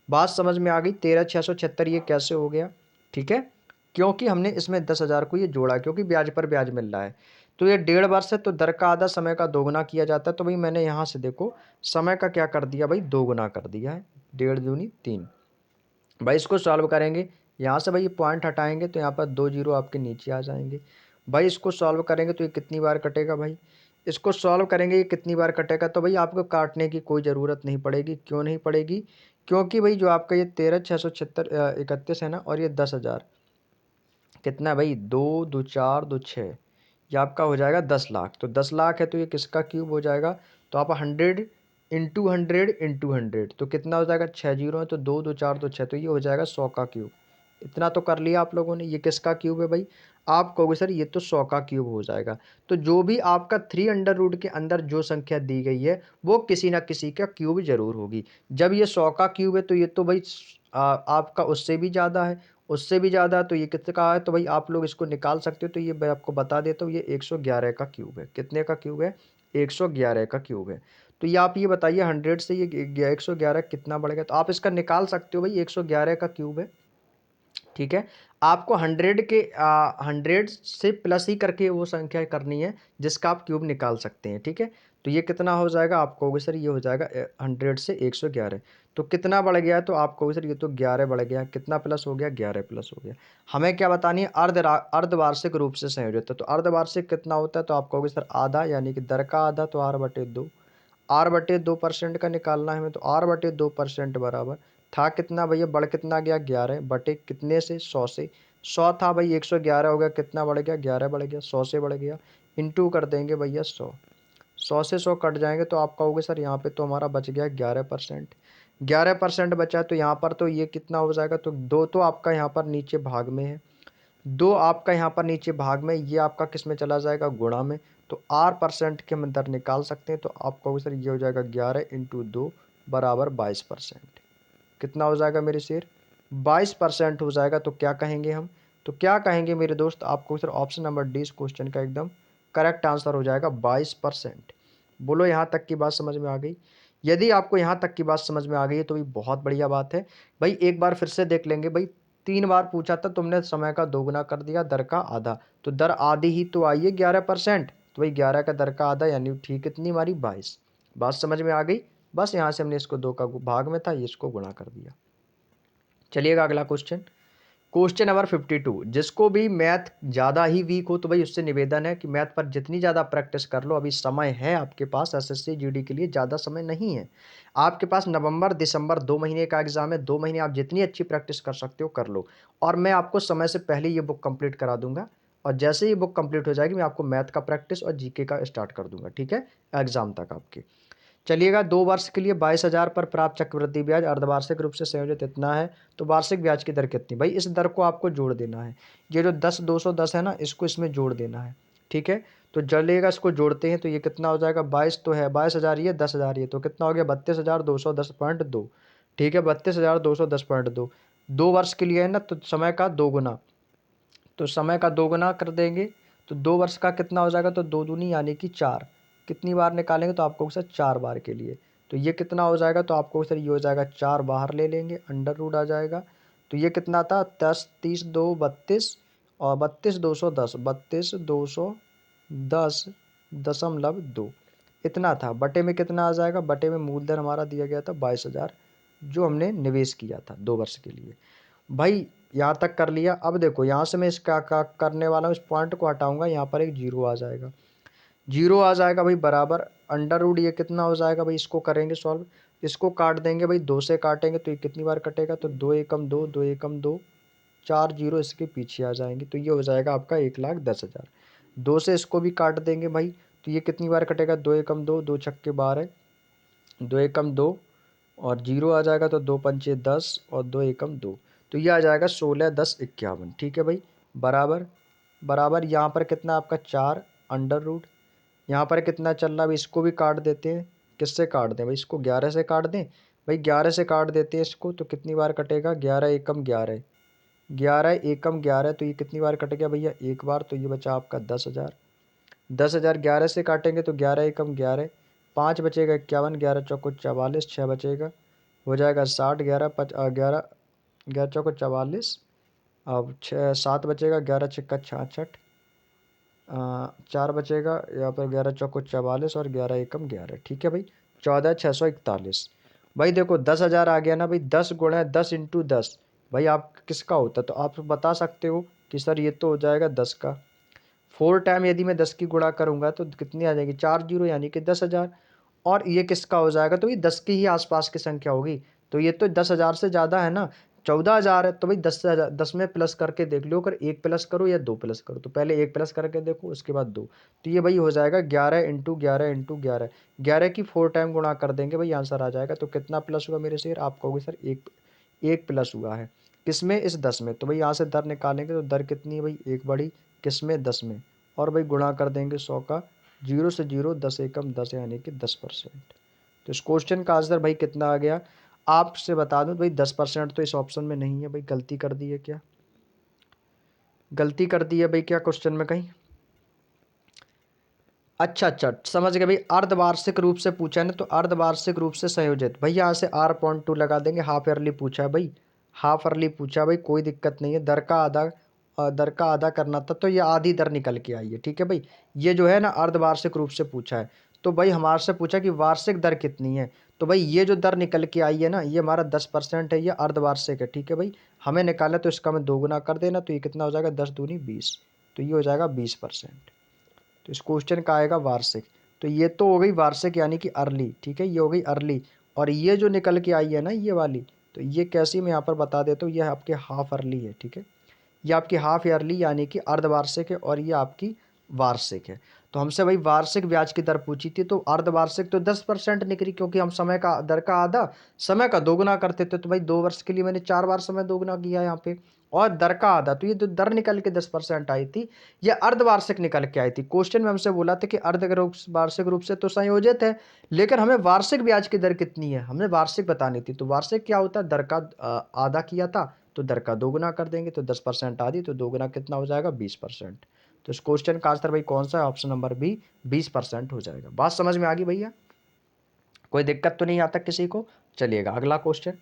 बात समझ में आ गई। 13,676 ये कैसे हो गया? ठीक है, क्योंकि हमने इसमें 10,000 को ये जोड़ा, क्योंकि ब्याज पर ब्याज मिल रहा है। तो ये 1.5 वर्ष है, तो दर का आधा समय का दोगुना किया जाता है। तो भाई मैंने यहाँ से देखो समय का क्या कर दिया भाई, दोगुना कर दिया है। 1.5 दूनी 3। भाई इसको सॉल्व करेंगे, यहाँ से भाई ये पॉइंट हटाएंगे तो यहाँ पर 2 जीरो आपके नीचे आ जाएंगे। भाई इसको सॉल्व करेंगे तो ये कितनी बार कटेगा भाई, इसको सॉल्व करेंगे ये कितनी बार कटेगा, तो भाई आपको काटने की कोई ज़रूरत नहीं पड़ेगी। क्यों नहीं पड़ेगी? क्योंकि भाई जो आपका ये 13,676 31 है ना, और ये 10,000 कितना है भाई, 2 2 4 2 6, ये आपका हो जाएगा 10 लाख। तो 10 लाख है तो ये किसका क्यूब हो जाएगा? तो आप 100 × 100 × 100, तो कितना हो जाएगा, 6 जीरो है तो 2 2 4 2 6, तो ये हो जाएगा 100 का क्यूब। इतना तो कर लिया आप लोगों ने। ये किसका क्यूब है भाई? आप कहोगे सर ये तो 100 का क्यूब हो जाएगा। तो जो भी आपका 3 अंडर रूट के अंदर जो संख्या दी गई है वो किसी ना किसी का क्यूब जरूर होगी। जब ये 100 का क्यूब है तो ये तो भाई आपका उससे भी ज़्यादा है, उससे भी ज़्यादा, तो ये कितने का है? तो भाई आप लोग इसको निकाल सकते हो। तो ये मैं आपको बता देता हूँ, ये 111 का क्यूब है। कितने का क्यूब है? 111 का क्यूब है। तो ये आप ये बताइए 100 से ये 111 कितना बढ़ेगा? तो आप इसका निकाल सकते हो भाई, 111 का क्यूब है। ठीक है, आपको 100 से प्लस ही करके वो संख्या करनी है जिसका आप क्यूब निकाल सकते हैं। ठीक है, तो ये कितना हो जाएगा? आप कहोगे सर ये हो जाएगा 100 से 111, तो कितना बढ़ गया? तो आप कहोगे सर ये तो 11 बढ़ गया। कितना प्लस हो गया? 11 प्लस हो गया। हमें क्या बतानी है? अर्धवार्षिक रूप से संयोजित है। तो अर्धवार्षिक कितना होता है? तो आप कहोगे सर आधा, यानी कि दर का आधा, तो R/2। R/2% का निकालना है हमें, तो R/2% बराबर था कितना भैया, बढ़ कितना गया? 11 बटे कितने से? 100 से। 100 था भाई, 111 हो गया, कितना बढ़ गया? 11 बढ़ गया, 100 से बढ़ गया। इंटू कर देंगे भैया 100, 100 से 100 कट जाएंगे तो आप कहोगे सर यहाँ पे तो हमारा बच गया 11%। 11% बचा, तो यहाँ पर तो ये कितना हो जाएगा? तो 2 तो आपका यहाँ पर नीचे भाग में है, 2 आपका यहाँ पर नीचे भाग में, ये आपका किस में चला जाएगा? गुणा में। तो R% के हम अंदर निकाल सकते हैं। तो आप कहोगे सर ये हो जाएगा 11 × 2 बराबर 22%। कितना हो जाएगा मेरे शेर? 22% हो जाएगा। तो क्या कहेंगे हम? तो क्या कहेंगे मेरे दोस्त? आपको सर ऑप्शन नंबर डी इस क्वेश्चन का एकदम करेक्ट आंसर हो जाएगा, 22%। बोलो यहाँ तक की बात समझ में आ गई? यदि आपको यहाँ तक की बात समझ में आ गई है तो भी बहुत बढ़िया बात है। भाई एक बार फिर से देख लेंगे भाई, 3 बार पूछा था तुमने, समय का दोगुना कर दिया, दर का आधा, तो दर आधी ही तो आई है 11%। तो भाई 11 का दर का आधा यानी ठीक कितनी हमारी? 22। बात समझ में आ गई? बस यहाँ से हमने इसको 2 का भाग में था, ये इसको गुणा कर दिया। चलिएगा अगला क्वेश्चन, क्वेश्चन नंबर 52। जिसको भी मैथ ज़्यादा ही वीक हो तो भाई उससे निवेदन है कि मैथ पर जितनी ज़्यादा प्रैक्टिस कर लो। अभी समय है आपके पास, एसएससी जीडी के लिए ज़्यादा समय नहीं है आपके पास। नवंबर दिसंबर 2 महीने का एग्जाम है, 2 महीने आप जितनी अच्छी प्रैक्टिस कर सकते हो कर लो। और मैं आपको समय से पहले ये बुक कंप्लीट करा दूंगा, और जैसे ही बुक कंप्लीट हो जाएगी मैं आपको मैथ का प्रैक्टिस और जीके का स्टार्ट कर दूंगा। ठीक है, एग्जाम तक आपके। चलिएगा, 2 वर्ष के लिए 22,000 पर प्राप्त चक्रवृद्धि ब्याज अर्धवार्षिक रूप से संयोजित इतना है, तो वार्षिक ब्याज की दर कितनी? भाई इस दर को आपको जोड़ देना है, ये जो 10 210 है ना, इसको इसमें जोड़ देना है। ठीक है, तो चलिएगा इसको जोड़ते हैं, तो ये कितना हो जाएगा? 22 तो है, 22,000 ये, 10,000 ये, तो कितना हो गया? 32,210.2। ठीक है, 32,210.2। 2 वर्ष के लिए है ना, तो समय का दोगुना, तो समय का दोगुना कर देंगे, तो 2 वर्ष का कितना हो जाएगा? तो 2 दूनी यानी कि 4। कितनी बार निकालेंगे? तो आपको सर 4 बार के लिए, तो ये कितना हो जाएगा? तो आपको सर ये हो जाएगा 4 बाहर ले लेंगे, अंडर रूट आ जाएगा। तो ये कितना था? 10 30 2 32, और 32,210, 32,210.2 इतना था। बटे में कितना आ जाएगा? बटे में मूलधन हमारा दिया गया था 22,000, जो हमने निवेश किया था 2 वर्ष के लिए। भाई यहाँ तक कर लिया। अब देखो यहाँ से मैं इसका क्या करने वाला हूँ, इस पॉइंट को हटाऊंगा, यहाँ पर एक जीरो आ जाएगा, जीरो आ जाएगा भाई, बराबर अंडर रूट ये कितना हो जाएगा भाई, इसको करेंगे सॉल्व, इसको काट देंगे भाई, 2 से काटेंगे तो ये कितनी बार कटेगा? तो 2 एकम 2, 2 एकम 2, 4 जीरो इसके पीछे आ जाएंगे, तो ये हो जाएगा आपका 1,10,000। 2 से इसको भी काट देंगे भाई, तो ये कितनी बार कटेगा? 2 एकम 2, 2 छक्के 12, 2 एकम 2, और जीरो आ जाएगा, तो 2 पंचे 10, और 2 एकम 2, तो ये आ जाएगा 16 10 51। ठीक है भाई, बराबर बराबर यहाँ पर कितना आपका 4 अंडर रूट, यहाँ पर कितना चल रहा है भाई, इसको भी काट देते हैं। किससे काट दें भाई? इसको 11 से काट दें भाई, 11 से काट देते हैं इसको, तो कितनी बार कटेगा? 11 एकम 11, 11 एकम 11, तो ये कितनी बार कट गया भैया? एक बार, तो ये बचा आपका 10,000। 10,000 11 से काटेंगे तो 11 एकम 11, 5 बचेगा 51, 11 चौको 44, 6 बचेगा हो जाएगा 60, 11 11 चौको 44। अब 7 बचेगा, 11 छिक्का 66, 4 बचेगा यहाँ पर, 11 चौको 44 और 11 एकम 11, ठीक है भाई। 14,641। भाई देखो 10,000 आ गया ना भाई, 10 गुणा 10 इंटू 10 भाई आप किसका होता, तो आप बता सकते हो कि सर ये तो हो जाएगा 10 का। 4 टाइम यदि मैं 10 की गुणा करूंगा तो कितनी आ जाएगी, 4 जीरो यानी कि 10,000। और ये किसका हो जाएगा, तो ये 10 के ही आसपास की संख्या होगी, तो ये तो 10,000 से ज़्यादा है ना। 14,000 है तो भाई 10,000, 10 में प्लस करके देख लो, अगर एक प्लस करो या दो प्लस करो, तो पहले एक प्लस करके देखो उसके बाद दो। तो ये भाई हो जाएगा 11 इंटू 11 इंटू 11, 11 की 4 टाइम गुणा कर देंगे भाई, आंसर आ जाएगा। तो कितना प्लस हुआ मेरे शेर, आप कहोगे सर एक, एक प्लस हुआ है किसमें, इस 10 में। तो भाई यहाँ से दर निकालेंगे तो दर कितनी है भाई, एक बड़ी किसमें, 10 में। और भाई गुणा कर देंगे 100 का, जीरो से जीरो, 10 एकम 10 यानी कि 10%। तो इस क्वेश्चन का आंसर भाई कितना आ गया, आपसे बता दूं भाई 10% तो इस ऑप्शन में नहीं है भाई, गलती कर दी है क्या, गलती कर दी है भाई क्या क्वेश्चन में कहीं। अच्छा अच्छा समझ गए भाई, अर्धवार्षिक रूप से पूछा है ना, तो अर्धवार्षिक रूप से संयोजित भाई यहाँ से R.2 लगा देंगे, हाफ ईयरली पूछा है भाई, हाफ ईयरली पूछा है भाई, कोई दिक्कत नहीं है। दर का आधा, दर का आधा करना था तो ये आधी दर निकल के आई है, ठीक है भाई। ये जो है ना अर्धवार्षिक रूप से पूछा है, तो भाई हमारे से पूछा कि वार्षिक दर कितनी है, तो भाई ये जो दर निकल के आई है ना, ये हमारा 10% है, ये अर्धवार्षिक है, ठीक है भाई। हमें निकालना तो इसका मैं दोगुना कर देना, तो ये कितना हो जाएगा, 10 दूनी 20, तो ये हो जाएगा 20%। तो इस क्वेश्चन का आएगा वार्षिक। तो ये तो हो गई वार्षिक यानी कि अर्ली, ठीक है, ये हो गई अर्ली। और ये जो निकल के आई है ना ये वाली, तो ये कैसी मैं यहाँ पर बता देता हूँ, ये आपके हाफ अर्ली है, ठीक है। ये आपकी हाफ ईयरली यानी कि अर्धवार्षिक है, और ये आपकी वार्षिक है। तो हमसे भाई वार्षिक ब्याज की दर पूछी थी, तो अर्धवार्षिक तो 10% निकली, क्योंकि हम समय का दर का आधा समय का दोगुना करते थे, तो भाई 2 वर्ष के लिए मैंने 4 बार समय दोगुना किया यहाँ पे। और दर का आधा, तो ये जो दर निकल के 10% आई थी, ये अर्धवार्षिक निकल के आई थी। क्वेश्चन में हमसे बोला था कि अर्ध वार्षिक रूप से तो संयोजित है, लेकिन हमें वार्षिक ब्याज की दर कितनी है हमें वार्षिक बतानी थी। तो वार्षिक क्या होता है, दर का आधा किया था, तो दर का दोगुना कर देंगे, तो 10% आधी, तो दोगुना कितना हो जाएगा, 20%। तो इस क्वेश्चन का आंसर भाई कौन सा है, ऑप्शन नंबर बी, 20% हो जाएगा। बात समझ में आ गई भैया, कोई दिक्कत तो नहीं आता किसी को। चलिएगा अगला क्वेश्चन।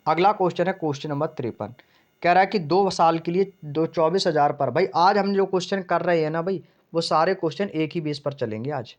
अगला क्वेश्चन है क्वेश्चन नंबर 53। कह रहा है कि 2 साल के लिए 24,000 पर, भाई आज हम जो क्वेश्चन कर रहे हैं ना भाई, वो सारे क्वेश्चन एक ही बेस पर चलेंगे आज,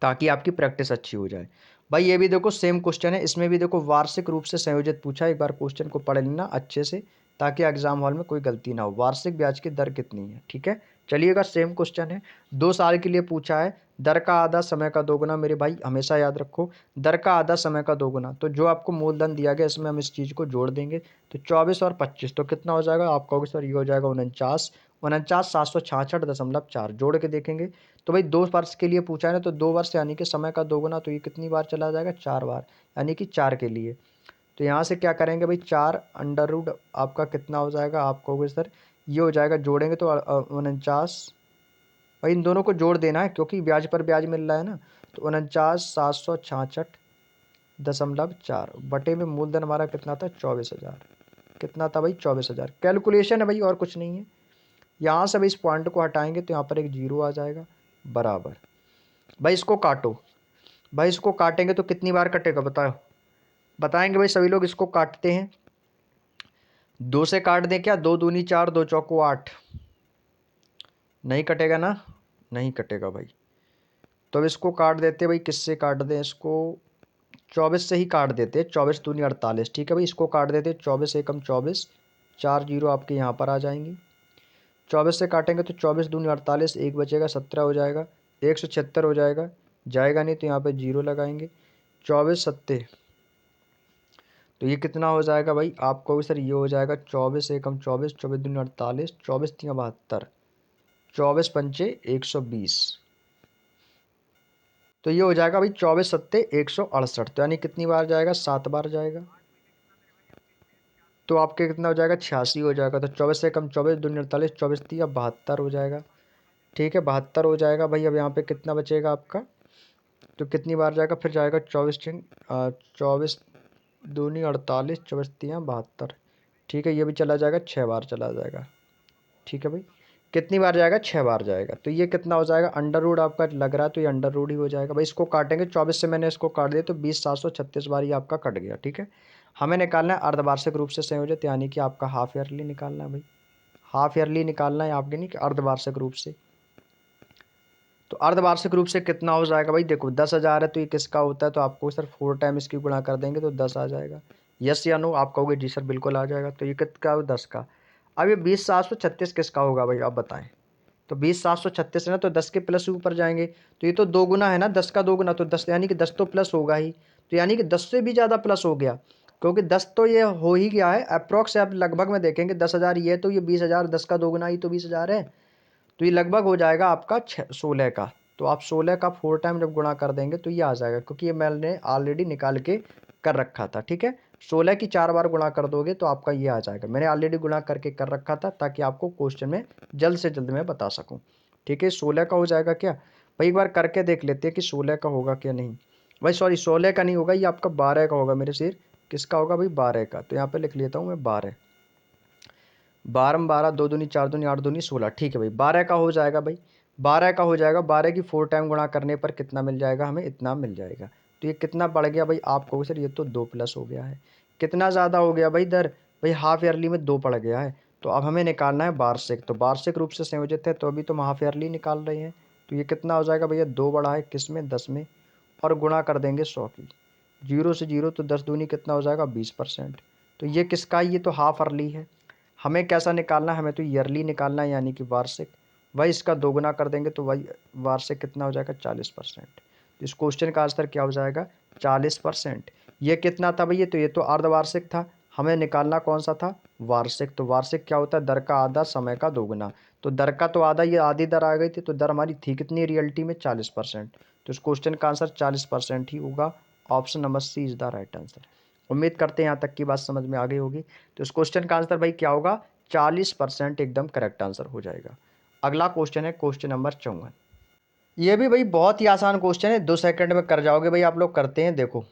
ताकि आपकी प्रैक्टिस अच्छी हो जाए। भाई ये भी देखो सेम क्वेश्चन है, इसमें भी देखो वार्षिक रूप से संयोजित पूछा है। एक बार क्वेश्चन को पढ़ लेना अच्छे से, ताकि एग्जाम हॉल में कोई गलती ना हो। वार्षिक ब्याज की दर कितनी है, ठीक है। चलिएगा सेम क्वेश्चन है, 2 साल के लिए पूछा है, दर का आधा समय का दोगुना, मेरे भाई हमेशा याद रखो, दर का आधा समय का दोगुना। तो जो आपको मूलधन दिया गया इसमें हम इस चीज़ को जोड़ देंगे, तो 24 और 25, तो कितना हो जाएगा, आप कहोगे सर ये हो जाएगा 49, 49,766.4, जोड़ के देखेंगे। तो भाई 2 वर्ष के लिए पूछा है ना, तो 2 वर्ष यानी कि समय का दोगुना, तो ये कितनी बार चला जाएगा, 4 बार, यानी कि 4 के लिए। तो यहाँ से क्या करेंगे भाई, 4 अंडर रूट आपका कितना हो जाएगा, आप कहोगे सर ये हो जाएगा, जोड़ेंगे तो 49, भाई इन दोनों को जोड़ देना है क्योंकि ब्याज पर ब्याज मिल रहा है ना। तो 49,766.4 बटे में मूलधन हमारा कितना था, 24,000, कितना था भाई, 24,000। कैलकुलेशन है भाई और कुछ नहीं है। यहाँ से भाई इस पॉइंट को हटाएंगे तो यहाँ पर एक जीरो आ जाएगा, बराबर। भाई इसको काटो, भाई इसको काटेंगे तो कितनी बार कटेगा बताओ, बताएंगे भाई सभी लोग, इसको काटते हैं, 2 से काट दें क्या, 2 दूनी 4, 2 चौको 8, नहीं कटेगा ना, नहीं कटेगा भाई। तो अब इसको काट देते हैं भाई, किससे काट दें इसको, 24 से ही काट देते हैं, 24 दूनी 48, ठीक है भाई। इसको काट देते हैं, 24 एकम 24, 4 जीरो आपके यहाँ पर आ जाएंगी। 24 से काटेंगे तो 24 दूनी 48, एक बचेगा 17 हो जाएगा, 176 हो जाएगा, जाएगा नहीं तो यहाँ पे जीरो लगाएंगे, 24 सत्ते, तो ये कितना हो जाएगा भाई, आपको भी सर ये हो जाएगा 24 एकम 24, 24 दूनी 48, 24 तिया 72, 24 पंचे 120, तो ये हो जाएगा भाई 24 सत्ते 168, तो यानी कितनी बार जाएगा, 7 बार जाएगा। तो आपके कितना हो जाएगा, 86 हो जाएगा। तो 24 से कम 24 दूनी 48, 24 तिया 72 हो जाएगा, ठीक है 72 हो जाएगा भाई। अब यहाँ पे कितना बचेगा आपका, तो कितनी बार जाएगा, फिर जाएगा 24 दूनी 48, 24 तिया 72, ठीक है, ये भी चला जाएगा, 6 बार चला जाएगा, ठीक है भाई। कितनी बार जाएगा, 6 बार जाएगा। तो ये कितना हो जाएगा, अंडर रूट आपका लग रहा है तो ये अंडर रूट ही हो जाएगा भाई। इसको काटेंगे, 24 से मैंने इसको काट दिया तो 20,736 बार ये आपका कट गया। ठीक है, हमें निकालना है अर्धवार्षिक रूप से संयोजित, यानी कि आपका हाफ ईयरली निकालना है भाई। हाफ ईयरली निकालना है आपके, नहीं कि अर्धवार्षिक रूप से। तो अर्धवार्षिक रूप से कितना हो जाएगा भाई, देखो 10,000 है तो ये किसका होता है, तो आपको सर 4 टाइम इसकी गुणा कर देंगे तो 10 आ जाएगा। यस या नो, आप कहोगे जी सर बिल्कुल आ जाएगा। तो ये कितना हो, 10 का। अब ये 20,736 किसका होगा भाई, आप बताएं। तो 20,736 है ना, तो 10 के प्लस ऊपर जाएंगे तो ये तो 2 गुना है ना, 10 का 2 गुना, तो 10 यानी कि 10 तो प्लस होगा ही। तो यानी कि 10 से भी ज़्यादा प्लस हो गया, क्योंकि 10 तो ये हो ही गया है अप्रॉक्स। आप लगभग में देखेंगे 10,000 ये, तो ये 20,000, 10 का 2 गुना ही तो 20,000 है। तो ये लगभग हो जाएगा आपका 16 का। तो आप 16 का 4 टाइम जब गुणा कर देंगे तो ये आ जाएगा, क्योंकि ये मैंने ऑलरेडी निकाल के कर रखा था। ठीक है, 16 की 4 बार गुणा कर दोगे तो आपका ये आ जाएगा। मैंने ऑलरेडी गुणा करके कर रखा था ताकि आपको क्वेश्चन में जल्द से जल्द मैं बता सकूं। ठीक है, 16 का हो जाएगा क्या भाई, एक बार करके देख लेते हैं कि 16 का होगा क्या नहीं। भाई सॉरी, 16 का नहीं होगा, ये आपका 12 का होगा मेरे सिर। किसका होगा भाई, 12 का। तो यहाँ पे लिख लेता हूँ मैं 12। 12 12, 2 दूनी 4 दूनी 8 दूनी 16। ठीक है भाई, 12 का हो जाएगा भाई, 12 का हो जाएगा। 12 की 4 टाइम गुणा करने पर कितना मिल जाएगा हमें, इतना मिल जाएगा। तो ये कितना बढ़ गया भाई, आप कहोगे सर ये तो 2 प्लस हो गया है। कितना ज़्यादा हो गया भाई दर, भाई हाफ ईयरली में 2 पड़ गया है। तो अब हमें निकालना है वार्षिक, तो वार्षिक रूप से संयोजित है तो अभी तो हम हाफ ईयरली निकाल रहे हैं। तो ये कितना हो जाएगा भैया, 2 बड़ा है किस में, 10 में, और गुणा कर देंगे 100 की। 0 से 0 तो 10 दूनी कितना हो जाएगा, 20%। तो ये किसका है, ये तो हाफ ईयरली है। हमें कैसा निकालना है, हमें तो ईयरली निकालना है, यानी कि वार्षिक। वही इसका दोगुना कर देंगे तो वही वार्षिक कितना हो जाएगा, 40%। तो इस क्वेश्चन का आंसर क्या हो जाएगा, 40%। ये कितना था भैया, तो ये तो अर्धवार्षिक था, हमें निकालना कौन सा था, वार्षिक। तो वार्षिक क्या होता है, दर का आधा समय का दोगुना। तो दर का तो आधा, ये आधी दर आ गई थी, तो दर हमारी थी कितनी रियलिटी में, 40%। तो इस क्वेश्चन का आंसर 40% ही होगा। Option number C is the right answer. उम्मीद करते हैं यहाँ तक की बात समझ में आ गई होगी। तो इस क्वेश्चन का आंसर भाई क्या होगा, 40% एकदम करेक्ट आंसर हो जाएगा। अगला क्वेश्चन है क्वेश्चन नंबर 54। ये भी भाई बहुत ही आसान क्वेश्चन है, 2 सेकंड में कर जाओगे भाई आप लोग। करते हैं, देखो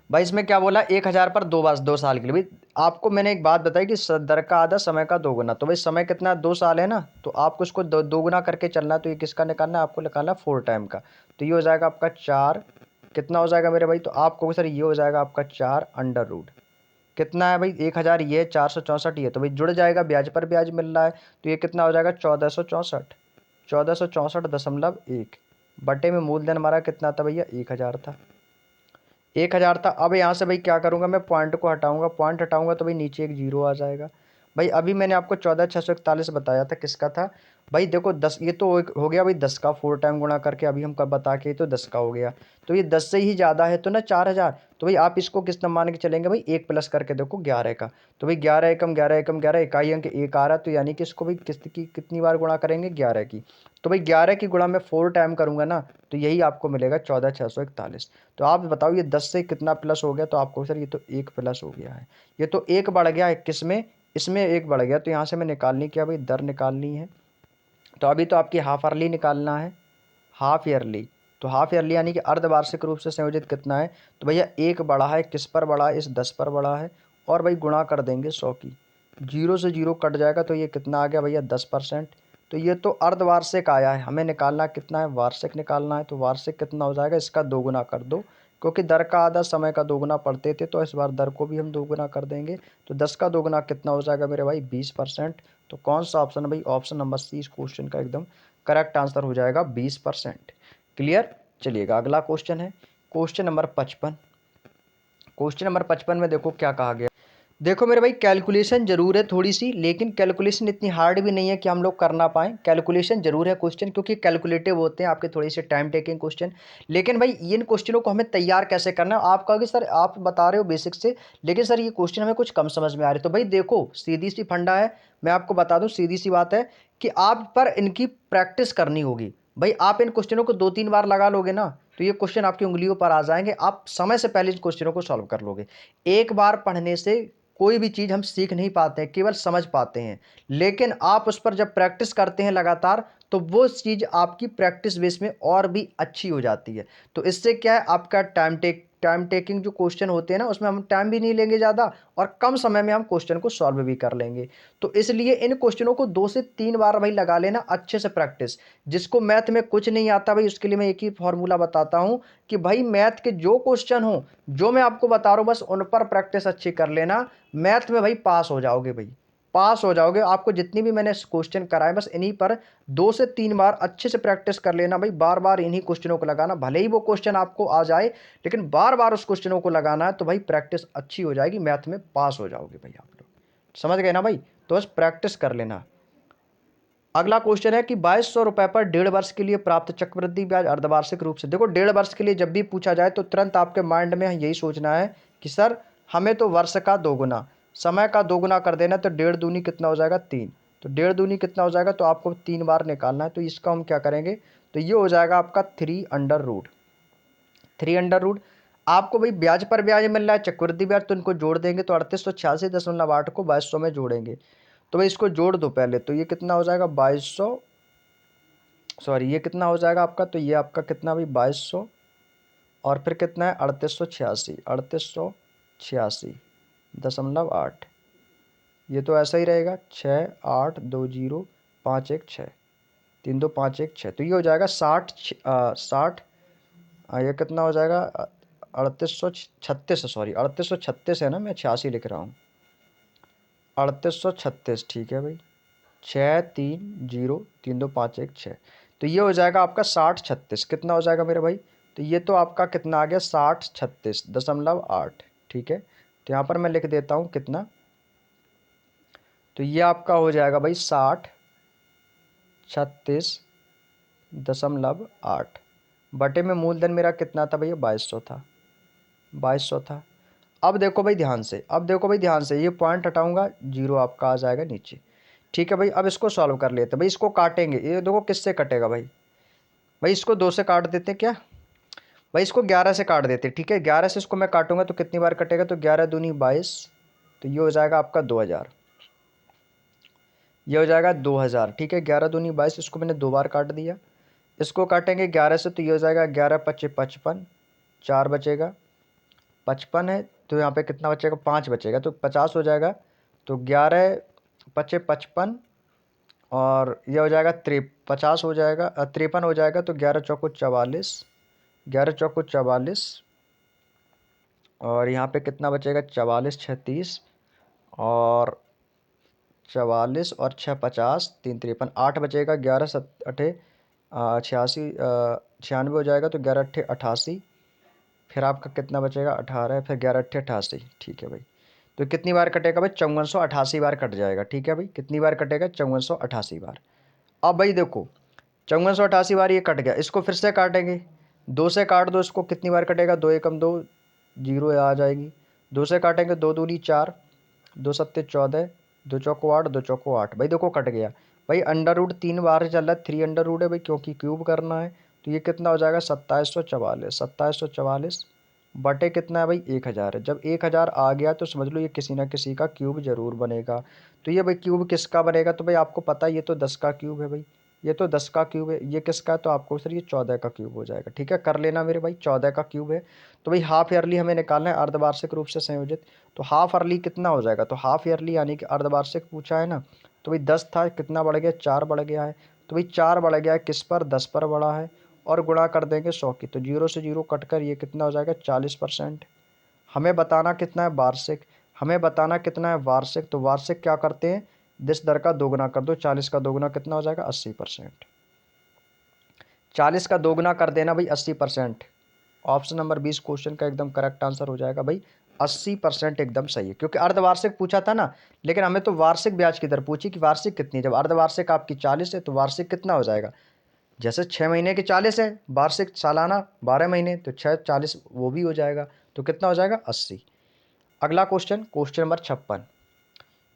भाई इसमें क्या बोला, 1,000 पर 2 बार 2 साल के लिए। भाई आपको मैंने एक बात बताई कि दर का आधा समय का दोगुना, तो भाई समय कितना, 2 साल है ना, तो आपको इसको दोगुना करके चलना है। तो ये किसका निकालना है, आपको निकालना है 4 टाइम का। तो ये हो जाएगा आपका 4, कितना हो जाएगा मेरे भाई, तो आपको सर ये हो जाएगा आपका 4 अंडर रूट कितना है भाई, 1,000 ये, 464 ये, तो भाई जुड़ जाएगा, ब्याज पर ब्याज मिल रहा है। तो ये कितना हो जाएगा, 1464, 1464.1 बटे में मूलधन हमारा कितना था भैया, 1,000 था। 1,000 था। अब यहाँ से भाई क्या करूँगा, मैं पॉइंट को हटाऊंगा, पॉइंट हटाऊंगा तो भाई नीचे एक जीरो आ जाएगा। भाई अभी मैंने आपको 14,641 बताया था, किसका था भाई, देखो 10, ये तो हो गया भाई 10 का 4 टाइम गुणा करके, अभी हम कब बता के, तो 10 का हो गया। तो ये 10 से ही ज़्यादा है तो ना 4,000। तो भाई आप इसको किस तरह मान के चलेंगे भाई, एक प्लस करके देखो 11 का। तो भाई 11 एकम 11 एकम 11, इकाई अंक एक आ रहा है, तो यानी कि इसको भाई किस्त की कितनी बार गुणा करेंगे, 11 की। तो भाई 11 की गुणा में 4 टाइम करूंगा ना, तो यही आपको मिलेगा 14,641। तो आप बताओ ये 10 से कितना प्लस हो गया, तो आपको सर ये तो एक प्लस हो गया है, ये तो एक बढ़ गया है, किसमें, इसमें एक बढ़ गया। तो यहाँ से मैं निकालनी क्या भाई, दर निकालनी है। तो अभी तो आपकी हाफ ईयरली निकालना है, हाफ ईयरली। तो हाफ ईयरली यानी कि अर्धवार्षिक रूप से संयोजित कितना है, तो भैया एक बड़ा है, किस पर बड़ा है, इस 10 पर बड़ा है, और भाई गुणा कर देंगे 100 की। 0 से 0 कट जाएगा तो ये कितना आ गया भैया, 10%। तो ये तो अर्धवार्षिक आया है, हमें निकालना कितना है, वार्षिक निकालना है। तो वार्षिक कितना हो जाएगा, इसका दोगुना कर दो, क्योंकि दर का आधा समय का दोगुना पढ़ते थे, तो इस बार दर को भी हम दोगुना कर देंगे। तो 10 का दोगुना कितना हो जाएगा मेरे भाई, 20%। तो कौन सा ऑप्शन है भाई, ऑप्शन नंबर सी इस क्वेश्चन का एकदम करेक्ट आंसर हो जाएगा, 20%। क्लियर। चलिएगा अगला क्वेश्चन है क्वेश्चन नंबर 55। क्वेश्चन नंबर 55 में देखो क्या कहा गया। देखो मेरे भाई कैलकुलेशन जरूर है थोड़ी सी, लेकिन कैलकुलेशन इतनी हार्ड भी नहीं है कि हम लोग कर ना पाएँ। कैलकुलेशन जरूर है क्वेश्चन, क्योंकि कैलकुलेटिव होते हैं आपके, थोड़ी सी टाइम टेकिंग क्वेश्चन। लेकिन भाई इन क्वेश्चनों को हमें तैयार कैसे करना है, आप कहोगे सर आप बता रहे हो बेसिक से, लेकिन सर ये क्वेश्चन हमें कुछ कम समझ में आ रहे। तो भाई देखो सीधी सी फंडा है, मैं आपको बता दूं, सीधी सी बात है कि आप पर इनकी प्रैक्टिस करनी होगी। भाई आप इन क्वेश्चनों को 2-3 बार लगा लोगे ना, तो ये क्वेश्चन आपकी उंगलियों पर आ जाएंगे, आप समय से पहले इन क्वेश्चनों को सॉल्व कर लोगे। एक बार पढ़ने से कोई भी चीज़ हम सीख नहीं पाते हैं, केवल समझ पाते हैं। लेकिन आप उस पर जब प्रैक्टिस करते हैं लगातार, तो वो चीज़ आपकी प्रैक्टिस बेस में और भी अच्छी हो जाती है। तो इससे क्या है, आपका टाइम टेकिंग जो क्वेश्चन होते हैं ना, उसमें हम टाइम भी नहीं लेंगे ज़्यादा और कम समय में हम क्वेश्चन को सॉल्व भी कर लेंगे। तो इसलिए इन क्वेश्चनों को 2 से 3 बार भाई लगा लेना अच्छे से प्रैक्टिस। जिसको मैथ में कुछ नहीं आता भाई, उसके लिए मैं एक ही फॉर्मूला बताता हूँ कि भाई मैथ के जो क्वेश्चन हो, जो मैं आपको बता रहा हूँ, बस उन पर प्रैक्टिस अच्छी कर लेना। मैथ में भाई पास हो जाओगे भाई, पास हो जाओगे। आपको जितनी भी मैंने क्वेश्चन कराए, बस इन्हीं पर 2 से 3 बार अच्छे से प्रैक्टिस कर लेना भाई। बार बार इन्हीं क्वेश्चनों को लगाना, भले ही वो क्वेश्चन आपको आ जाए, लेकिन बार बार उस क्वेश्चनों को लगाना है, तो भाई प्रैक्टिस अच्छी हो जाएगी, मैथ में पास हो जाओगे भाई आप लोग। समझ गए ना भाई? तो बस प्रैक्टिस कर लेना। अगला क्वेश्चन है कि 2200 रुपए पर 1.5 वर्ष के लिए प्राप्त चक्रवृद्धि ब्याज अर्धवार्षिक रूप से। देखो 1.5 वर्ष के लिए जब भी पूछा जाए तो तुरंत आपके माइंड में यही सोचना है कि सर हमें तो वर्ष का दोगुना, समय का दोगुना कर देना, तो 1.5 दूनी कितना हो जाएगा 3। तो 1.5 दूनी कितना हो जाएगा, तो आपको 3 बार निकालना है। तो इसका हम क्या करेंगे, तो ये हो जाएगा आपका 3 अंडर रूट। 3 अंडर रूट आपको भाई ब्याज पर ब्याज मिल रहा है, चक्रवृद्धि ब्याज, तो इनको जोड़ देंगे तो 3886.8 को 2200 में जोड़ेंगे। तो भाई इसको जोड़ दो पहले, तो ये कितना हो जाएगा 2200, सॉरी ये कितना हो जाएगा आपका, तो ये आपका कितना भाई 2200, और फिर कितना है 3886.8। ये तो ऐसा ही रहेगा, 6820516, 3251 6, तो ये हो जाएगा 60 ये कितना हो जाएगा 3836, सॉरी 3836 है ना, मैं 86 लिख रहा हूँ, 3836, ठीक है भाई, 6303251 6। तो ये हो जाएगा आपका 6036, कितना हो जाएगा मेरे भाई, तो ये तो आपका कितना आ गया 6036.8, ठीक है। तो यहाँ पर मैं लिख देता हूँ कितना, तो ये आपका हो जाएगा भाई 6036.8 बटे में मूलधन मेरा कितना था भैया 2200 था, 2200 था। अब देखो भाई ध्यान से, अब देखो भाई ध्यान से, ये पॉइंट हटाऊंगा, जीरो आपका आ जाएगा नीचे, ठीक है भाई। अब इसको सॉल्व कर लेते हैं भाई, इसको काटेंगे, ये देखो किससे कटेगा भाई, भाई इसको 2 से काट देते हैं क्या, भाई इसको 11 से काट देते हैं, ठीक है। 11 से इसको मैं काटूंगा तो कितनी बार कटेगा, तो 11 दूनी 22, तो ये हो जाएगा आपका 2000, ये हो जाएगा 2000, ठीक है। 11 दूनी 22, इसको मैंने 2 बार काट दिया। इसको काटेंगे 11 से, तो ये हो जाएगा 11 पच्चे 55, 4 बचेगा, 55 है, तो यहाँ पे कितना बचेगा 5 बचेगा, तो 50 हो जाएगा। तो 11 पच्चे 55, और यह हो जाएगा 50 हो जाएगा, 53 हो जाएगा, तो 11 चौको 44, 11 चौको 44, और यहाँ पे कितना बचेगा 44 36, और 44 और 6 50, 3 53, 8 बचेगा, 11 अठे 86, 96 हो जाएगा, तो 11 अट्ठे 88, फिर आपका कितना बचेगा 18, फिर 11 अट्ठे 88, ठीक है भाई। तो कितनी बार कटेगा भाई 5488 बार कट जाएगा, ठीक है भाई। कितनी बार कटेगा 5488 बार। अब भाई देखो 5488 बार ये कट गया, इसको फिर से काटेंगे, 2 से काट दो इसको, कितनी बार कटेगा, 2 एकम 2, जीरो आ जाएगी, 2 से काटेंगे, 2 दूनी 4, 2 सत्ते 14, 2 चौको 8, 2 चौको 8, भाई देखो कट गया। भाई अंडर रूट 3 बार चल रहा है, 3 अंडर रूट है भाई, क्योंकि क्यूब करना है। तो ये कितना हो जाएगा 2744, 2744 बटे कितना है भाई 1000 है। जब 1000 आ गया तो समझ लो ये किसी ना किसी का क्यूब जरूर बनेगा। तो ये भाई क्यूब किसका बनेगा, तो भाई आपको पता है ये तो 10 का क्यूब है भाई, ये तो 10 का क्यूब है। ये किसका है, तो आपको सर ये 14 का क्यूब हो जाएगा, ठीक है। कर लेना मेरे भाई, 14 का क्यूब है। तो भाई हाफ ईयरली हमें निकालना है अर्धवार्षिक रूप से संयोजित। तो हाफ ईयरली कितना हो जाएगा, तो हाफ ईयरली यानी कि अर्धवार्षिक पूछा है ना, तो भाई 10 था, कितना बढ़ गया 4 बढ़ गया है। तो भाई 4 बढ़ गया है किस पर, 10 पर बढ़ा है, और गुणा कर देंगे 100 की, तो जीरो से जीरो कटकर ये कितना हो जाएगा 40%। हमें बताना कितना है वार्षिक, हमें बताना कितना है वार्षिक। तो वार्षिक क्या करते हैं, 10 दर का दोगुना कर दो, 40 का दोगुना कितना हो जाएगा 80%। 40 का दोगुना कर देना भाई 80%। ऑप्शन नंबर 20 क्वेश्चन का एकदम करेक्ट आंसर हो जाएगा भाई, 80% एकदम सही है। क्योंकि अर्धवार्षिक पूछा था ना, लेकिन हमें तो वार्षिक ब्याज की दर पूछी कि वार्षिक कितनी। जब अर्धवार्षिक आपकी 40 है तो वार्षिक कितना हो जाएगा, जैसे 6 महीने के 40 है, वार्षिक सालाना 12 महीने, तो 6 40 वो भी हो जाएगा, तो कितना हो जाएगा 80। अगला question, question number 56,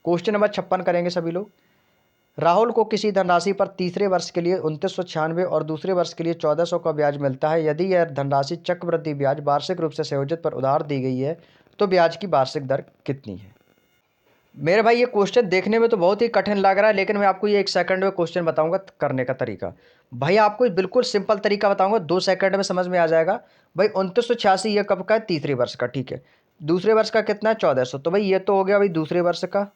question number 56 करेंगे सभी लोग। राहुल को किसी धनराशि पर तीसरे वर्ष के लिए 2996 और दूसरे वर्ष के लिए 1400 का ब्याज मिलता है। यदि यह धनराशि चक्रवृद्धि ब्याज वार्षिक रूप से संयोजित पर उधार दी गई है तो ब्याज की वार्षिक दर कितनी है। मेरे भाई ये क्वेश्चन देखने में तो बहुत ही कठिन लग रहा है, लेकिन मैं आपको ये 1 सेकंड में क्वेश्चन बताऊंगा करने का तरीका। भाई आपको बिल्कुल सिंपल तरीका बताऊंगा, 2 सेकंड में समझ में आ जाएगा। भाई 2986 ये कब का है? तीसरे वर्ष का, ठीक है। दूसरे वर्ष का कितना है? 1400। तो भाई ये तो हो गया भाई दूसरे वर्ष का।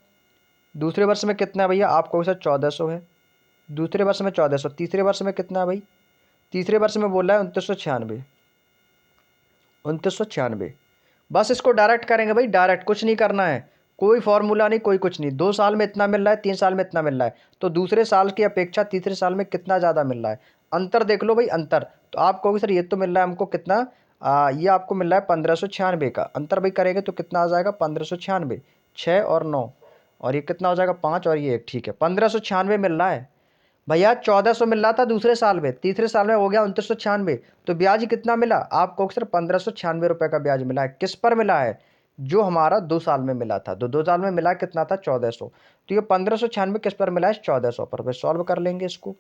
दूसरे वर्ष में कितना है भैया? आपको सर 1400 है। दूसरे वर्ष में 1400। तीसरे वर्ष में कितना है भाई? तीसरे वर्ष में बोल रहा है 2996। 2996। बस इसको डायरेक्ट करेंगे भाई, डायरेक्ट, कुछ नहीं करना है। कोई फॉर्मूला नहीं, कोई कुछ नहीं। 2 साल में इतना मिल रहा है, 3 साल में इतना मिल रहा है, तो दूसरे साल की अपेक्षा तीसरे साल में कितना ज़्यादा मिल रहा है? अंतर देख लो भाई, अंतर। तो आप कहोगे सर ये तो मिल रहा है हमको कितना, ये आपको मिल रहा है 1596 का। अंतर भाई करेंगे तो कितना आ जाएगा? 1596। 6 और 9, और ये कितना हो जाएगा? 5 और ये 1, ठीक है। 1596 मिल रहा है भैया। 1400 मिल रहा था दूसरे साल में, तीसरे साल में हो गया 2996। तो ब्याज कितना मिला आपको? सर 1596 रुपये का ब्याज मिला है। किस पर मिला है? जो हमारा 2 साल में मिला था। 2 साल में मिला कितना था? 1400। तो ये 1596 किस पर मिला है? 1400 पर। भाई सॉल्व कर लेंगे इसको,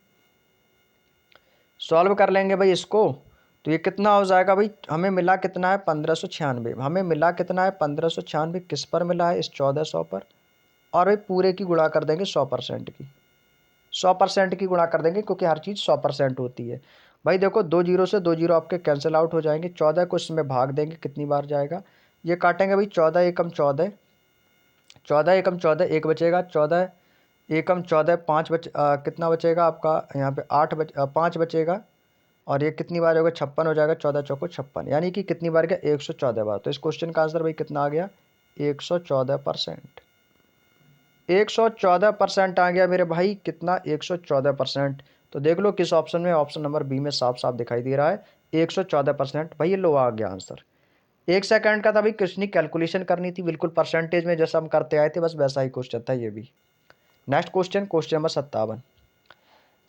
सॉल्व कर लेंगे भाई इसको। तो ये कितना हो जाएगा भाई? हमें मिला कितना है? 1596। हमें मिला कितना है? 1596 किस पर मिला है? इस 1400 पर। और भाई पूरे की गुणा कर देंगे 100% की। 100% की गुणा कर देंगे, क्योंकि हर चीज़ 100% होती है। भाई देखो, 2 जीरो से 2 जीरो आपके कैंसिल आउट हो जाएंगे। 14 को इसमें भाग देंगे, कितनी बार जाएगा? ये काटेंगे भाई, 14 एकम 14, 14 एकम 14, एक बचेगा। 14 एकम 14, पाँच कितना बचेगा आपका यहाँ पे? 5 बचेगा। और ये कितनी बार होगा? 56 हो जाएगा। 14 चौको 56, यानी कि कितनी बार गया? 114 बार। तो इस क्वेश्चन का आंसर भाई कितना आ गया? 114%। 114% आ गया मेरे भाई। कितना? 114%। तो देख लो किस ऑप्शन में, ऑप्शन नंबर बी में साफ साफ दिखाई दे रहा है 114%। भाई ये लो आ गया आंसर। 1 सेकंड का था भाई, कुछ नहीं कैलकुलेशन करनी थी, बिल्कुल परसेंटेज में जैसा हम करते आए थे, बस वैसा ही क्वेश्चन था ये भी। Next question, question number 57।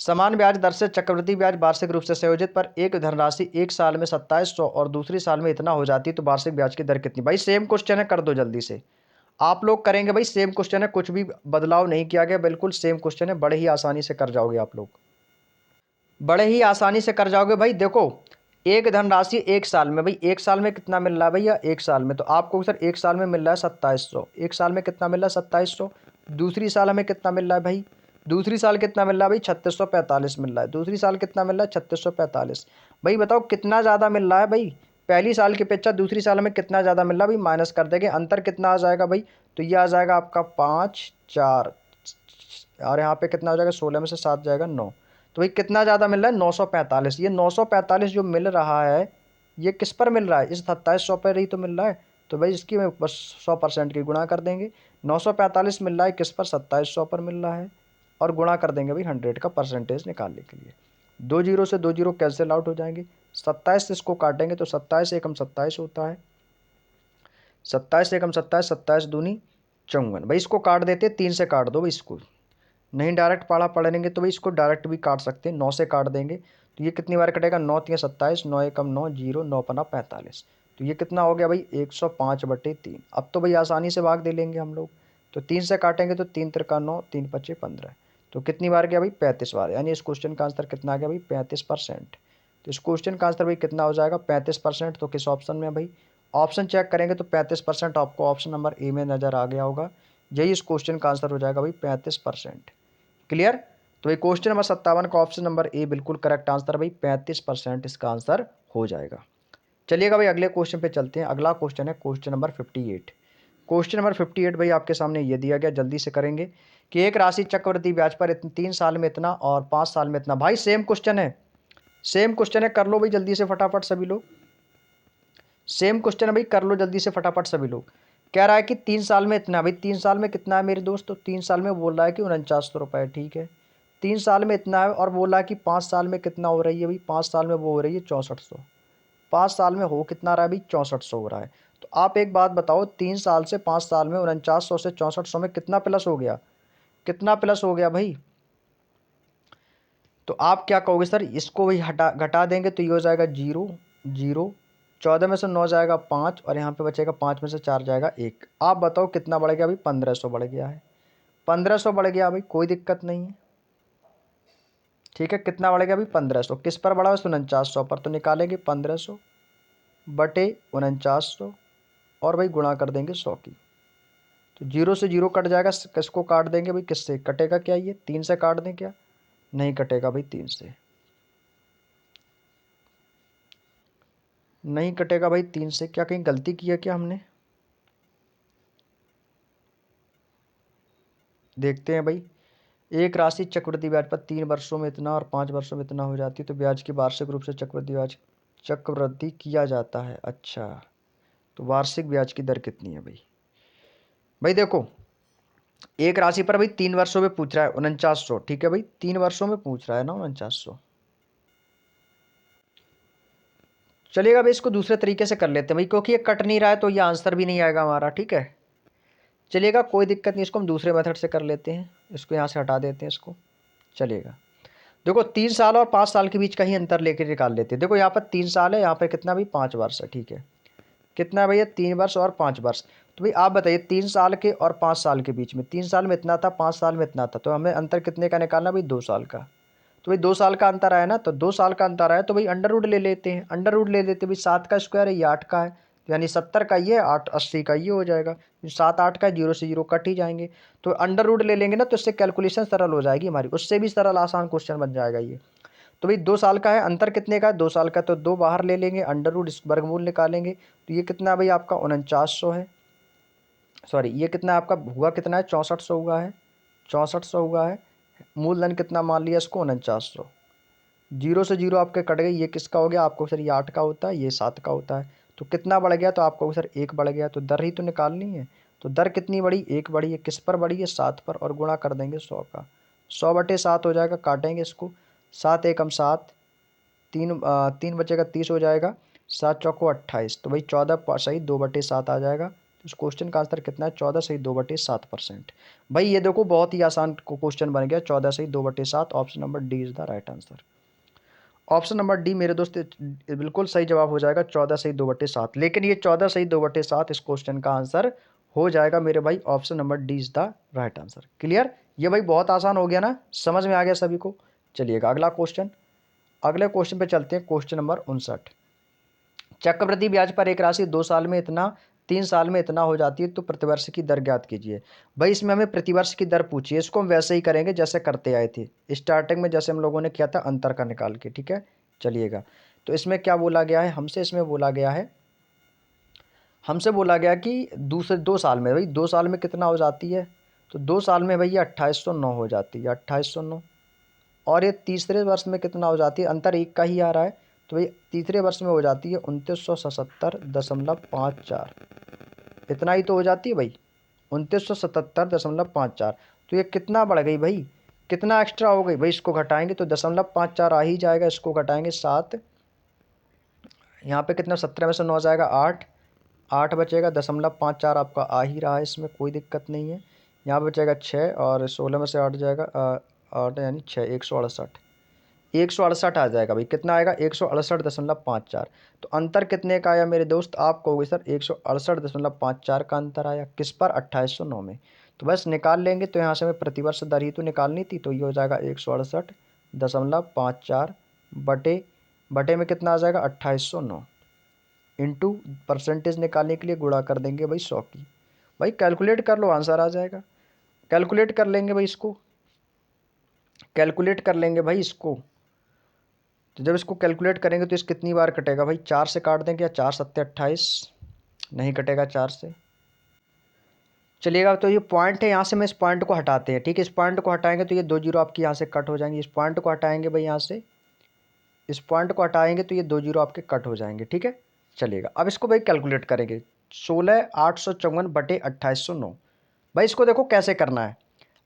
समान ब्याज दर से चक्रवृद्धि ब्याज वार्षिक रूप से संयोजित पर एक धनराशि एक साल में 2700 और दूसरी साल में इतना हो जाती है, तो वार्षिक ब्याज की दर कितनी? भाई सेम क्वेश्चन है, कर दो जल्दी से। आप लोग करेंगे भाई, सेम क्वेश्चन है, कुछ भी बदलाव नहीं किया गया, बिल्कुल सेम क्वेश्चन है। बड़े ही आसानी से कर जाओगे आप लोग, बड़े ही आसानी से कर जाओगे भाई। देखो, एक धनराशि एक साल में, भाई एक साल में कितना मिल रहा है भैया? एक साल में तो आपको सर एक साल में मिल रहा है 2700। एक साल में कितना मिल रहा है? 2700। दूसरी साल हमें कितना मिल रहा है भाई? दूसरी साल कितना मिल रहा है भाई? 3645 मिल रहा है। दूसरी साल कितना मिल रहा है? 3645। भाई बताओ कितना ज़्यादा मिल रहा है भाई? पहली साल की अपेक्षा दूसरी साल में कितना ज़्यादा मिल रहा है भाई? माइनस कर देंगे, अंतर कितना आ जाएगा भाई? तो ये आ जाएगा आपका 5, 4, और यहाँ पे कितना हो जाएगा? 16 में से 7 जाएगा 9। तो भाई कितना ज़्यादा मिल रहा है? 945। ये 945 जो मिल रहा है, ये किस पर मिल रहा है? इस 2700 पर ही तो मिल रहा है। तो भाई इसकी मैं बस 100% की गुणा कर देंगे। 945 मिल रहा है किस पर? 2700 पर मिल रहा है। और गुणा कर देंगे भाई 100 का परसेंटेज निकालने के लिए। 2 जीरो से 2 जीरो कैंसिल आउट हो जाएंगे। 27 से इसको काटेंगे तो 27 एकम 27 होता है। 27 एकम 27, 27 दूनी 54। भाई इसको काट देते, 3 से काट दो भाई इसको। नहीं डायरेक्ट पढ़ा पढ़ेंगे तो भाई इसको डायरेक्ट भी काट सकते हैं, 9 से काट देंगे। तो ये कितनी बार कटेगा? 9 3 27, 9 एकम 9, 0, 9 पना 45। तो ये कितना हो गया भाई? 105/3। अब तो भाई आसानी से भाग दे लेंगे हम लोग। तो 3 से काटेंगे तो 3 3 9, 3 5 15। तो कितनी बार गया भाई? 35 बार। यानी इस क्वेश्चन का आंसर कितना आ गया भाई? 35%। तो इस क्वेश्चन का आंसर भाई कितना हो जाएगा? 35%। तो किस ऑप्शन में भाई? ऑप्शन चेक करेंगे तो 35% आपको ऑप्शन नंबर ए में नज़र आ गया होगा। यही इस क्वेश्चन का आंसर हो जाएगा भाई, 35%। क्लियर? तो ये क्वेश्चन नंबर 57 का ऑप्शन नंबर ए बिल्कुल करेक्ट आंसर भाई, 35% इसका आंसर हो जाएगा। चलिएगा भाई अगले क्वेश्चन पे चलते हैं। अगला क्वेश्चन है क्वेश्चन नंबर 58। क्वेश्चन नंबर 58 भाई आपके सामने ये दिया गया, जल्दी से करेंगे कि एक राशि चक्रवृद्धि ब्याज पर 3 साल में इतना और 5 साल में इतना। भाई सेम क्वेश्चन है, सेम क्वेश्चन है, कर लो भाई जल्दी से फटाफट सभी लोग। सेम क्वेश्चन है भाई, कर लो जल्दी से फटाफट सभी लोग। कह रहा है कि 3 साल में इतना। भाई 3 साल में कितना है मेरे दोस्त? तो 3 साल में बोल रहा है कि 4900 रुपये, ठीक है। 3 साल में इतना है, और बोल रहा है कि 5 साल में कितना हो रही है भाई? 5 साल में वो हो रही है 6400। 5 साल में हो कितना रहा है भाई? 6400 हो रहा है। तो आप एक बात बताओ, 3 साल से 5 साल में 4900 से 6400 में कितना प्लस हो गया? कितना प्लस हो गया भाई? तो आप क्या कहोगे सर? इसको भाई हटा घटा देंगे तो ये हो जाएगा 0, 0। 14 में से 9 जाएगा 5, और यहाँ पे बचेगा 5 में से 4 जाएगा 1। आप बताओ कितना बढ़ गया भाई? 1500 बढ़ गया है। 1500 बढ़ गया भाई, कोई दिक्कत नहीं है, ठीक है। कितना बढ़ गया भाई? 1500। किस पर बढ़ा? 4900 पर। तो निकालेंगे 1500/4900, और भाई गुणा कर देंगे 100 की। तो 0 से 0 कट जाएगा, किसको काट देंगे भाई, किससे कटेगा, क्या ये 3 से काट दें क्या, नहीं कटेगा भाई 3 से, नहीं कटेगा भाई 3 से। क्या कहीं गलती की है क्या हमने, देखते हैं भाई। एक राशि चक्रवृद्धि ब्याज पर 3 वर्षों में इतना और 5 वर्षों में इतना हो जाती है, तो ब्याज की वार्षिक रूप से चक्रवृद्धि किया जाता है। अच्छा, तो वार्षिक ब्याज की दर कितनी है भाई, भाई देखो एक राशि पर भाई 3 वर्षों में पूछ रहा है 4900, ठीक है भाई 3 वर्षों में पूछ रहा है ना 4900। चलिएगा भाई इसको दूसरे तरीके से कर लेते हैं भाई, क्योंकि ये कट नहीं रहा है तो ये आंसर भी नहीं आएगा हमारा, ठीक है। चलिएगा कोई दिक्कत नहीं, इसको हम दूसरे मेथड से कर लेते हैं, इसको यहाँ से हटा देते हैं इसको। चलिएगा देखो 3 साल और 5 साल के बीच का ही अंतर लेके निकाल लेते हैं। देखो यहाँ पर 3 साल है, यहाँ पर कितना भी 5 वर्ष है, ठीक है। कितना है भैया 3 वर्ष और 5 वर्ष। तो भाई आप बताइए 3 साल के और 5 साल के बीच में, 3 साल में इतना था, 5 साल में इतना था, तो हमें अंतर कितने का निकालना भाई, 2 साल का। तो भाई 2 साल का अंतर आया ना, तो 2 साल का अंतर आया तो भाई अंडर रूट ले लेते हैं, अंडर रूट ले लेते हैं भाई, 7 का स्क्वायर है ये 8 का है, तो यानी 70 का ये 8 80 का ये हो जाएगा, 7 8 का 0 से 0 कट ही जाएंगे। तो अंडर रूट ले लेंगे ना, तो इससे कैलकुलेशन सरल हो जाएगी हमारी, उससे भी सरल आसान क्वेश्चन बन जाएगा ये। तो भाई 2 साल का है, अंतर कितने का है 2 साल का, तो 2 बाहर ले लेंगे, अंडर रूट इस वर्गमूल निकालेंगे, तो ये कितना है भाई आपका 4900 है, सॉरी ये कितना है आपका हुआ, कितना है 6400 हुआ है, 6400 हुआ है। मूलधन कितना मान लिया इसको 4900, 0 से 0 आपके कट गई, ये किसका हो गया आपको सर, ये 8 का होता है, ये 7 का होता है, तो कितना बढ़ गया, तो आपको सर 1 बढ़ गया, तो दर ही तो निकालनी है। तो दर कितनी बढ़ी, 1 बढ़ी है, किस पर बढ़ी है 7 पर, और गुणा कर देंगे 100 का, 100/7 हो जाएगा, काटेंगे इसको, 7 एकम 7, 3 बचेगा 30 हो जाएगा, 7 चौको 28, तो भाई 14 सही 2/7 आ जाएगा। तो इस क्वेश्चन का आंसर कितना है, 14 सही 2/7%। भाई ये देखो बहुत ही आसान क्वेश्चन बन गया, 14 सही 2/7, option number D is the right answer. Option number D मेरे दोस्त बिल्कुल सही जवाब हो जाएगा, 14 सही 2/7, लेकिन ये 14 सही 2/7 इस क्वेश्चन का आंसर हो जाएगा मेरे भाई, option number D is the right answer. Clear, ये भाई बहुत आसान हो गया ना, समझ में आ गया सभी को। चलिएगा अगला क्वेश्चन, अगले क्वेश्चन पे चलते हैं, क्वेश्चन नंबर 59। चक्रवृद्धि ब्याज पर एक राशि 2 साल में इतना 3 साल में इतना हो जाती है, तो प्रतिवर्ष की दर ज्ञात कीजिए। भाई इसमें हमें प्रतिवर्ष की दर पूछी है, इसको हम वैसे ही करेंगे जैसे करते आए थे स्टार्टिंग में, जैसे हम लोगों ने किया था अंतर का निकाल के, ठीक है। चलिएगा तो इसमें क्या बोला गया है हमसे, इसमें बोला गया है, हमसे बोला गया कि दूसरे 2 साल में, भाई 2 साल में कितना हो जाती है, तो 2 साल में भैया 2809 हो जाती है, 2809। और ये तीसरे वर्ष में कितना हो जाती है, अंतर 1 का ही आ रहा है, तो भाई तीसरे वर्ष में हो जाती है 2977.54, इतना ही तो हो जाती है भाई, 2977.54। तो ये कितना बढ़ गई भाई, कितना एक्स्ट्रा हो गई भाई, इसको घटाएंगे तो 0.54 आ ही जाएगा, इसको घटाएंगे 7, यहाँ पे कितना 17 में से 9 जाएगा 8, 8 बचेगा, 0.54 आपका आ ही रहा है, इसमें कोई दिक्कत नहीं है। यहाँ बचेगा 6 और 16 में से 8 जाएगा 8 यानी 6, 168, 168 आ जाएगा भाई, कितना आएगा 168.54। तो अंतर कितने का आया मेरे दोस्त, आप कहोगे सर 168.54 का अंतर आया, किस पर 2809 में। तो बस निकाल लेंगे, तो यहाँ से हमें प्रतिवर्ष दर ही तो निकालनी थी, तो ये हो जाएगा 168.54 बटे बटे में कितना आ जाएगा 2809, इंटू परसेंटेज निकालने के लिए गुणा कर देंगे भाई 100 की। भाई कैलकुलेट कर लो आंसर आ जाएगा, कैलकुलेट कर लेंगे भाई इसको, कैलकुलेट कर लेंगे भाई इसको। तो जब इसको कैलकुलेट करेंगे तो इस कितनी बार कटेगा भाई, 4 से काट देंगे, या 4 सत्ते 28, नहीं कटेगा 4 से। चलिएगा तो ये पॉइंट है, यहाँ से मैं इस पॉइंट को हटाते हैं, ठीक है, इस पॉइंट को हटाएंगे तो ये 2 जीरो आपकी यहाँ से कट हो जाएंगे, इस पॉइंट को हटाएंगे भाई यहाँ से, इस पॉइंट को हटाएंगे तो ये 2 जीरो आपके कट हो जाएंगे, ठीक है। चलिएगा अब इसको भाई कैलकुलेट करेंगे, 16,854/2809। भाई इसको देखो कैसे करना है,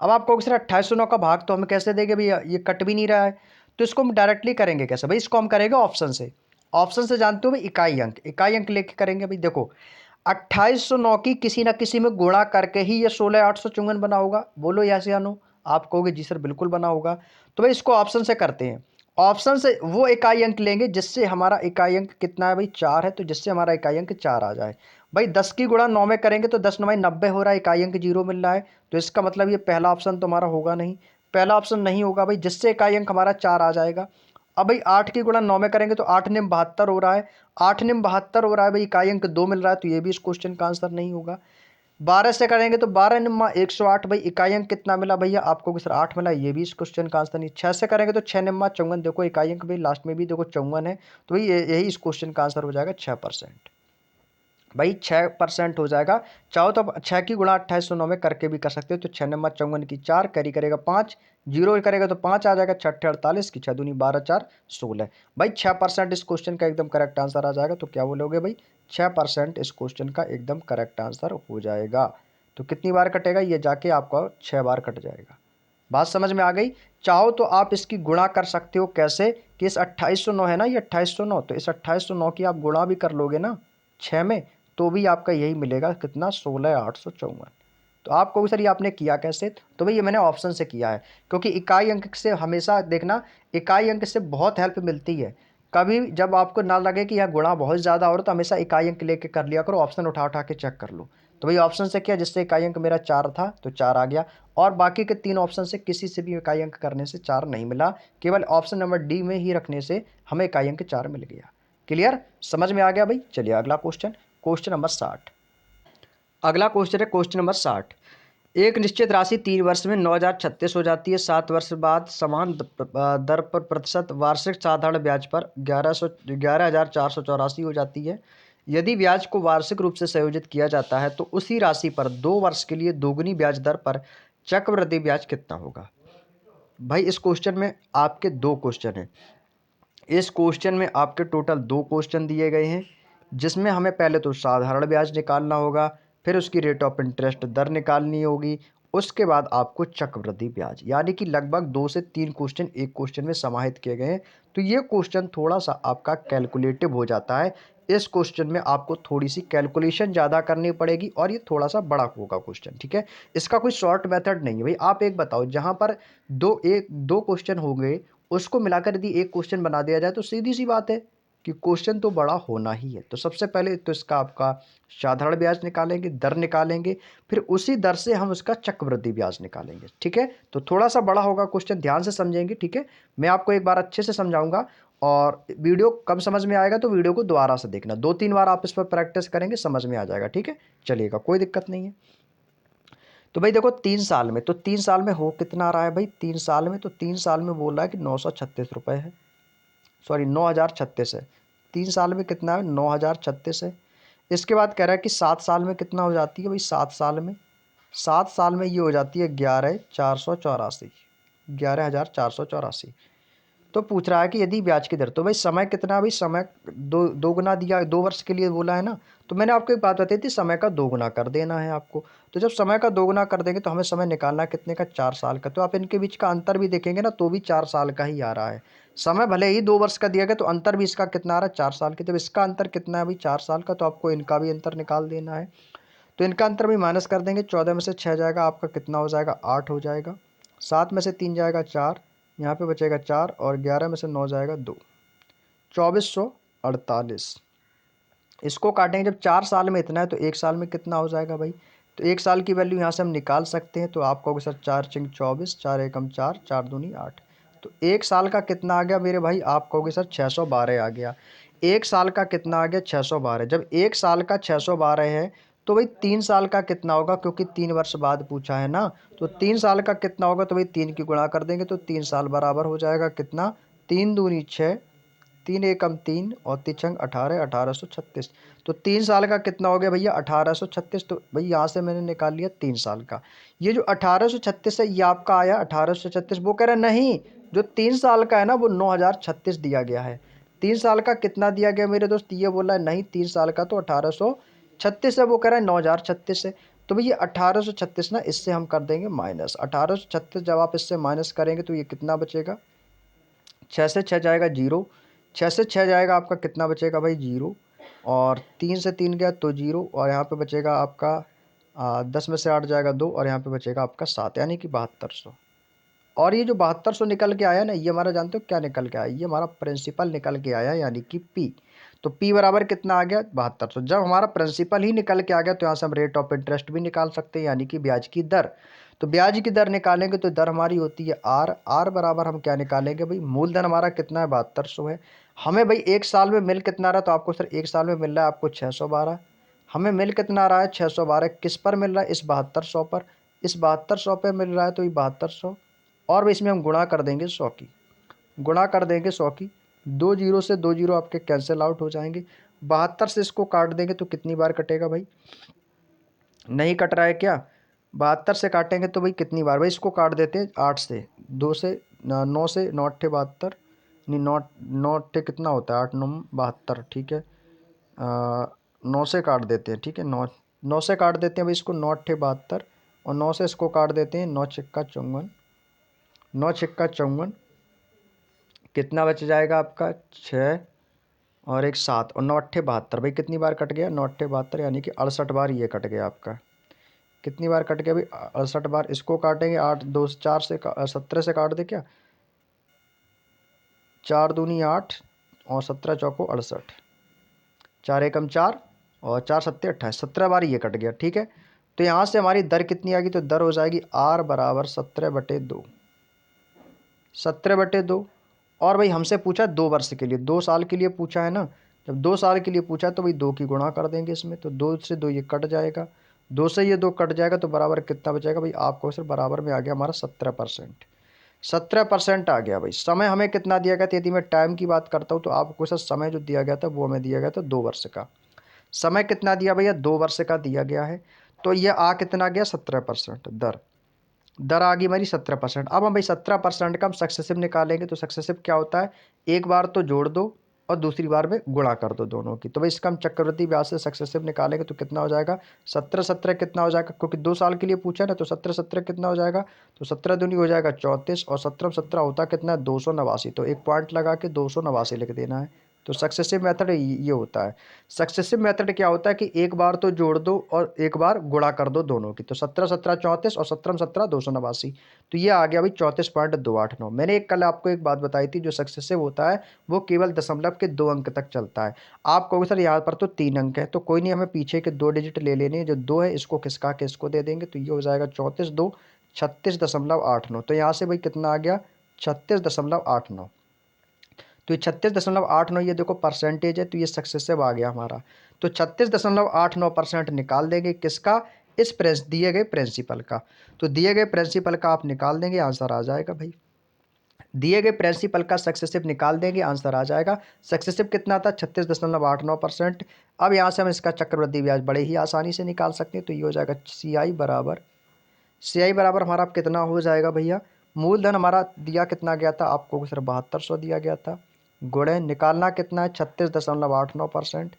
अब आप कहोगे सर 2809 का भाग तो हम कैसे देंगे भैया, ये कट भी नहीं रहा है, तो इसको हम डायरेक्टली करेंगे कैसे भाई, इसको हम करेंगे ऑप्शन से, ऑप्शन से जानते हो भाई इकाई अंक, इकाई अंक लेके करेंगे भाई। देखो 2809 की किसी ना किसी में गुणा करके ही ये 16,854 बना होगा, बोलो यस या नो। आप कहोगे जी सर बिल्कुल बना होगा, तो भाई इसको ऑप्शन से करते हैं, ऑप्शन से वो इकाई अंक लेंगे जिससे हमारा इकाई अंक कितना है भाई 4 है, तो जिससे हमारा इकाई अंक 4 आ जाए। भाई 10 की गुणा 9 में करेंगे तो 10 9 90 हो रहा है, इकाई अंक 0 मिल रहा है, तो इसका मतलब ये पहला ऑप्शन तो हमारा होगा नहीं, पहला ऑप्शन नहीं होगा भाई, जिससे इकाई अंक हमारा 4 आ जाएगा। अब भाई 8 की गुणा 9 में करेंगे तो 8 निम 72 हो रहा है, 8 निम 72 हो रहा है भाई, इकाई अंक 2 मिल रहा है, तो ये भी इस क्वेश्चन का आंसर नहीं होगा। 12 से करेंगे तो 12 निम्मा 108 भाई। इकाई अंक कितना मिला भैया आपको कि सर 8 मिला, ये भी इस क्वेश्चन का आंसर नहीं। 6 से करेंगे तो 6 निम्मा 54, देखो इकाई अंक भाई लास्ट में भी देखो 54 है, तो भाई यही इस क्वेश्चन का आंसर हो जाएगा 6%। भाई 6% हो जाएगा। चाहो तो 6 की गुणा 2809 में करके भी कर सकते हो, तो 6 नंबर 54 की 4 कैरी करेगा 5, जीरो करेगा तो 5 आ जाएगा, 6 48 की 6 दूनी 12 4 16। भाई 6% इस क्वेश्चन का एकदम करेक्ट आंसर आ जाएगा। तो क्या बोलोगे भाई, 6% इस क्वेश्चन का एकदम करेक्ट आंसर हो जाएगा। तो कितनी बार कटेगा, ये जाके आपका 6 बार कट जाएगा। बात समझ में आ गई। चाहो तो आप इसकी गुणा कर सकते हो, कैसे कि इस 2809 है ना, ये 2809, तो इस 2809 की आप गुणा भी कर लोगे ना 6 में, तो भी आपका यही मिलेगा कितना, 16,854। तो आप कहोगे सर ये आपने किया कैसे, तो भाई ये मैंने ऑप्शन से किया है, क्योंकि इकाई अंक से हमेशा देखना, इकाई अंक से बहुत हेल्प मिलती है। कभी जब आपको ना लगे कि यह गुणा बहुत ज़्यादा हो रहा, तो हमेशा इकाई अंक लेके कर लिया करो, ऑप्शन उठा उठा के चेक कर लो। तो भाई ऑप्शन से किया, जिससे इकाई अंक मेरा 4 था तो 4 आ गया, और बाकी के 3 ऑप्शन से किसी से भी इकाई अंक करने से 4 नहीं मिला, केवल ऑप्शन नंबर डी में ही रखने से हमें इकाई अंक 4 मिल गया। क्लियर, समझ में आ गया भाई। चलिए अगला क्वेश्चन, क्वेश्चन नंबर 60। अगला क्वेश्चन है क्वेश्चन नंबर 60। एक निश्चित राशि 3 वर्ष में 9,036 हो जाती है, 7 वर्ष बाद समान दर पर प्रतिशत वार्षिक साधारण ब्याज पर 11,484 हो जाती है। यदि ब्याज को वार्षिक रूप से संयोजित किया जाता है तो उसी राशि पर 2 वर्ष के लिए दोगुनी ब्याज दर पर चक्रवृद्धि ब्याज कितना होगा। भाई इस क्वेश्चन में आपके 2 क्वेश्चन हैं। इस क्वेश्चन में आपके टोटल 2 क्वेश्चन दिए गए हैं, जिसमें हमें पहले तो साधारण ब्याज निकालना होगा, फिर उसकी रेट ऑफ इंटरेस्ट दर निकालनी होगी, उसके बाद आपको चक्रवृद्धि ब्याज, यानी कि लगभग 2 से 3 क्वेश्चन एक क्वेश्चन में समाहित किए गए हैं। तो ये क्वेश्चन थोड़ा सा आपका कैलकुलेटिव हो जाता है। इस क्वेश्चन में आपको थोड़ी सी कैलकुलेशन ज़्यादा करनी पड़ेगी, और ये थोड़ा सा बड़ा होगा क्वेश्चन, ठीक है। इसका कोई शॉर्ट मेथड नहीं है भाई। आप एक बताओ, जहाँ पर दो क्वेश्चन होंगे, उसको मिलाकर यदि एक क्वेश्चन बना दिया जाए, तो सीधी सी बात है कि क्वेश्चन तो बड़ा होना ही है। तो सबसे पहले तो इसका आपका साधारण ब्याज निकालेंगे, दर निकालेंगे, फिर उसी दर से हम उसका चक्रवृद्धि ब्याज निकालेंगे, ठीक है। तो थोड़ा सा बड़ा होगा क्वेश्चन, ध्यान से समझेंगे, ठीक है। मैं आपको एक बार अच्छे से समझाऊंगा, और वीडियो कम समझ में आएगा तो वीडियो को दोबारा से देखना, 2-3 बार आप इस पर प्रैक्टिस करेंगे, समझ में आ जाएगा, ठीक है। चलिएगा, कोई दिक्कत नहीं है। तो भाई देखो 3 साल में, तो 3 साल में हो कितना आ रहा है भाई, 3 साल में, तो 3 साल में बोल रहा है कि 936 रुपये है, सॉरी 9,036 है। 3 साल में कितना है, 9,036 है। इसके बाद कह रहा है कि 7 साल में कितना हो जाती है भाई, 7 साल में, 7 साल में ये हो जाती है 11,484, 11,484। तो पूछ रहा है कि यदि ब्याज की दर, तो भाई समय कितना है भाई, समय दो गुना दिया, 2 वर्ष के लिए बोला है ना, तो मैंने आपको एक बात बताई थी, समय का 2 गुना कर देना है आपको। तो जब समय का 2 गुना कर देंगे तो हमें समय निकालना कितने का, 4 साल का। तो आप इनके बीच का अंतर भी देखेंगे ना, तो भी 4 साल का ही आ रहा है। समय भले ही 2 वर्ष का दिया गया, तो अंतर भी इसका कितना आ रहा है, 4 साल की। तो इसका अंतर कितना है भाई, 4 साल का, तो आपको इनका भी अंतर निकाल देना है। तो इनका अंतर भी माइनस कर देंगे, 14 में से 6 जाएगा, आपका कितना हो जाएगा, 8 हो जाएगा। 7 में से 3 जाएगा 4, यहाँ पे बचेगा 4, और 11 में से 9 जाएगा 2, 2448। इसको काटेंगे, जब 4 साल में इतना है तो 1 साल में कितना हो जाएगा भाई। तो 1 साल की वैल्यू यहाँ से हम निकाल सकते हैं। तो आप कहोगे सर 4 चिंग 24, 4 एकम 4, 4 दूनी 8। तो 1 साल का कितना आ गया मेरे भाई, आप कहोगे सर 612 आ गया। 1 साल का कितना आ गया, 612। जब 1 साल का 612 है, तो भाई 3 साल का कितना होगा, क्योंकि 3 वर्ष बाद पूछा है ना। तो 3 साल का कितना होगा, तो भाई 3 की गुणा कर देंगे, तो 3 साल बराबर हो जाएगा कितना, 3 दूनी 6, 3 एकम 3, और तिछंग 18, 1836। तो 3 साल का कितना हो गया भैया, 1836। तो भाई यहाँ से मैंने निकाल लिया 3 साल का। ये जो 1836 है, ये आपका आया 1836। वो कह रहा है नहीं, जो 3 साल का है ना, वो 9,036 दिया गया है। 3 साल का कितना दिया गया मेरे दोस्त, ये बोला है नहीं 3 साल का तो 1836 है, वो कह रहा है 9,036 है। तो भैया 1836 ना, इससे हम कर देंगे माइनस। 1836 जब आप इससे माइनस करेंगे तो ये कितना बचेगा, 6 से 6 जाएगा 0, 6 से 6 जाएगा, आपका कितना बचेगा भाई 0, और 3 से 3 गया तो 0, और यहाँ पे बचेगा आपका 10 में से 8 जाएगा 2, और यहाँ पे बचेगा आपका 7, यानी कि 7200। और ये जो 7200 निकल के आया ना, ये हमारा जानते हो क्या निकल के आया, ये हमारा प्रिंसिपल निकल के आया, यानी कि पी। तो पी बराबर कितना आ गया, 7200। जब हमारा प्रिंसिपल ही निकल के आ गया, तो यहाँ से हम रेट ऑफ इंटरेस्ट भी निकाल सकते हैं, यानी कि ब्याज की दर। तो ब्याज की दर निकालेंगे तो दर हमारी होती है आर। आर बराबर हम क्या निकालेंगे भाई, मूलधन हमारा कितना है, 7200 है। हमें भाई 1 साल में मिल कितना रहा, तो आपको सर 1 साल में मिल रहा है आपको 612। हमें मिल कितना रहा है 612, किस पर मिल रहा है, इस 7200 पर, इस 7200 पे मिल रहा है तो ये 7200, और इसमें हम गुणा कर देंगे 100 की, गुणा कर देंगे 100 की, 2 जीरो से 2 जीरो आपके कैंसिल आउट हो जाएंगे। 72 से इसको काट देंगे तो कितनी बार कटेगा भाई, नहीं कट रहा है क्या, 72 से काटेंगे तो भाई कितनी बार, भाई इसको काट देते हैं 8 से, 2 से, 9 से, 9 अट्ठे 72, नहीं 9, 9 अट्ठे कितना होता है, 8 9 72, ठीक है, 9 से काट देते हैं, ठीक है, 9, 9 से काट देते हैं भाई इसको, 9 अट्ठे 72, और 9 से इसको काट देते हैं, 9 छिक्का 54, 9 छिक्का 54, कितना बच जाएगा आपका 6 और एक 7 और 9 अट्ठे 72, भाई कितनी बार कट गया, 9 अट्ठे 72 यानी कि 68 बार ये कट गया आपका, कितनी बार कट गया भाई 68 बार। इसको काटेंगे 8 2 4 से 17 से काट दे क्या, 4 दूनी 8 और 17 चौको 68, 4 एकम 4 और 4 सत्ते 28, 17 बार ये कट गया, ठीक है। तो यहाँ से हमारी दर कितनी आ गई, तो दर हो जाएगी R बराबर 17/2, 17/2। और भाई हमसे पूछा 2 वर्ष के लिए, 2 साल के लिए पूछा है ना, जब 2 साल के लिए पूछा है तो भाई 2 की गुणा कर देंगे इसमें, तो 2 से 2 ये कट जाएगा, 2 से ये 2 कट जाएगा तो बराबर कितना बचेगा भाई, आपको सिर्फ बराबर में आ गया हमारा 17%, 17% आ गया भाई। समय हमें कितना दिया गया था, यदि मैं टाइम की बात करता हूँ तो आपको सर समय जो दिया गया था वो हमें दिया गया था 2 वर्ष का, समय कितना दिया भैया, 2 वर्ष का दिया गया है। तो ये आ कितना गया 17%, दर, दर आ गई हमारी 17%। अब हम भाई 17% का हम सक्सेसिव निकालेंगे, तो सक्सेसिव क्या होता है, एक बार तो जोड़ दो और दूसरी बार में गुणा कर दो दोनों की। तो भाई इसका हम चक्रवृद्धि ब्याज से सक्सेसिव निकालेंगे तो कितना हो जाएगा, 17 17 कितना हो जाएगा, क्योंकि 2 साल के लिए पूछा है ना, तो 17 17 कितना हो जाएगा, तो 17 दूनी हो जाएगा 34, और 17 17 होता कितना है 289, तो एक पॉइंट लगा के 289 लिख देना है। तो सक्सेसिव मेथड ये होता है। सक्सेसिव मेथड क्या होता है कि एक बार तो जोड़ दो और एक बार गुणा कर दो दोनों की, तो 17 17 34 और 17 17 289, तो ये आ गया भाई 34.289। मैंने एक कल आपको एक बात बताई थी, जो सक्सेसिव होता है वो केवल दशमलव के 2 अंक तक चलता है। आप कहोगे सर यहाँ पर तो 3 अंक है, तो कोई नहीं, हमें पीछे के 2 डिजिट ले लेने हैं, जो 2 है इसको खिसका के इसको दे देंगे, तो ये हो जाएगा 34 2 36.89। तो यहाँ से भाई कितना आ गया 36.89, तो ये 36.89, ये देखो परसेंटेज है, तो ये सक्सेसिव आ गया हमारा। तो 36.89% निकाल देंगे किसका, इस दिए गए प्रिंसिपल का। तो दिए गए प्रिंसिपल का आप निकाल देंगे, आंसर आ जाएगा भाई, दिए गए प्रिंसिपल का सक्सेसिव निकाल देंगे, आंसर आ जाएगा। सक्सेसिव कितना था 36.89%। अब यहाँ से हम इसका चक्रवृद्धि ब्याज बड़े ही आसानी से निकाल सकते हैं, तो ये हो जाएगा सी आई बराबर हमारा कितना हो जाएगा भैया, मूलधन हमारा दिया कितना गया था आपको, सिर्फ 7200 दिया गया था, गुणे निकालना कितना है 36.89%,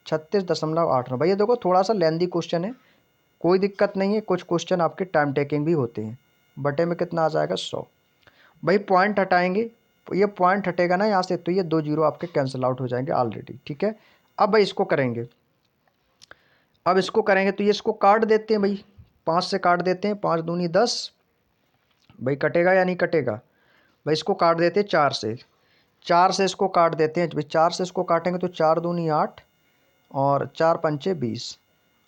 36.89। भैया देखो थोड़ा सा लेंदी क्वेश्चन है, कोई दिक्कत नहीं है, कुछ क्वेश्चन आपके टाइम टेकिंग भी होते हैं। बटे में कितना आ जाएगा 100, भाई पॉइंट हटाएंगे, ये पॉइंट हटेगा ना यहाँ से, तो ये 2 जीरो आपके कैंसिल आउट हो जाएंगे ऑलरेडी, ठीक है। अब भाई इसको करेंगे, अब इसको करेंगे तो ये इसको काट देते हैं भाई, 5 से काट देते हैं, 5 दूनी 10, भाई कटेगा या नहीं कटेगा, भाई इसको काट देते हैं 4 से, 4 से इसको काट देते हैं भाई, 4 से इसको काटेंगे तो 4 दूनी 8 और 4 पंचे 20,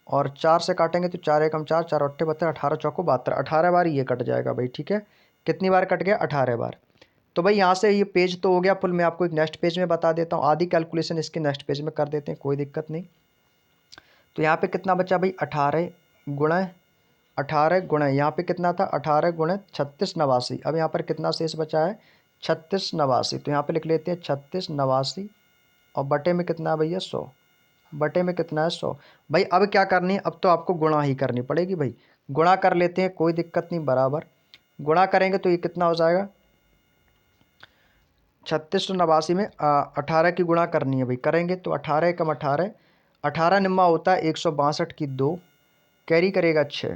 और 4 से काटेंगे तो 4 एकम 4, 4 अट्ठे 72, 18 चौको 72, 18 बार ये कट जाएगा भाई, ठीक है। कितनी बार कट गया 18 बार। तो भाई यहाँ से ये पेज तो हो गया फुल, मैं आपको एक नेक्स्ट पेज में बता देता हूँ, आधी कैलकुलेशन इसके नेक्स्ट पेज में कर देते हैं, कोई दिक्कत नहीं। तो यहाँ पे कितना बचा भाई 18 गुणे 18 गुणे, यहाँ पे कितना था 18 गुणे 3689। अब यहाँ पर कितना शेष बचा है 3689, तो यहाँ पे लिख लेते हैं 3689, और बटे में कितना है भैया 100, बटे में कितना है 100। भाई अब क्या करनी है, अब तो आपको गुणा ही करनी पड़ेगी भाई, गुणा कर लेते हैं, कोई दिक्कत नहीं, बराबर गुणा करेंगे तो ये कितना हो जाएगा 3689 में 18 की गुणा करनी है भाई, करेंगे तो 18 एकम 18, 18 निम्मा होता है 162 की 2, कैरी करेगा 6,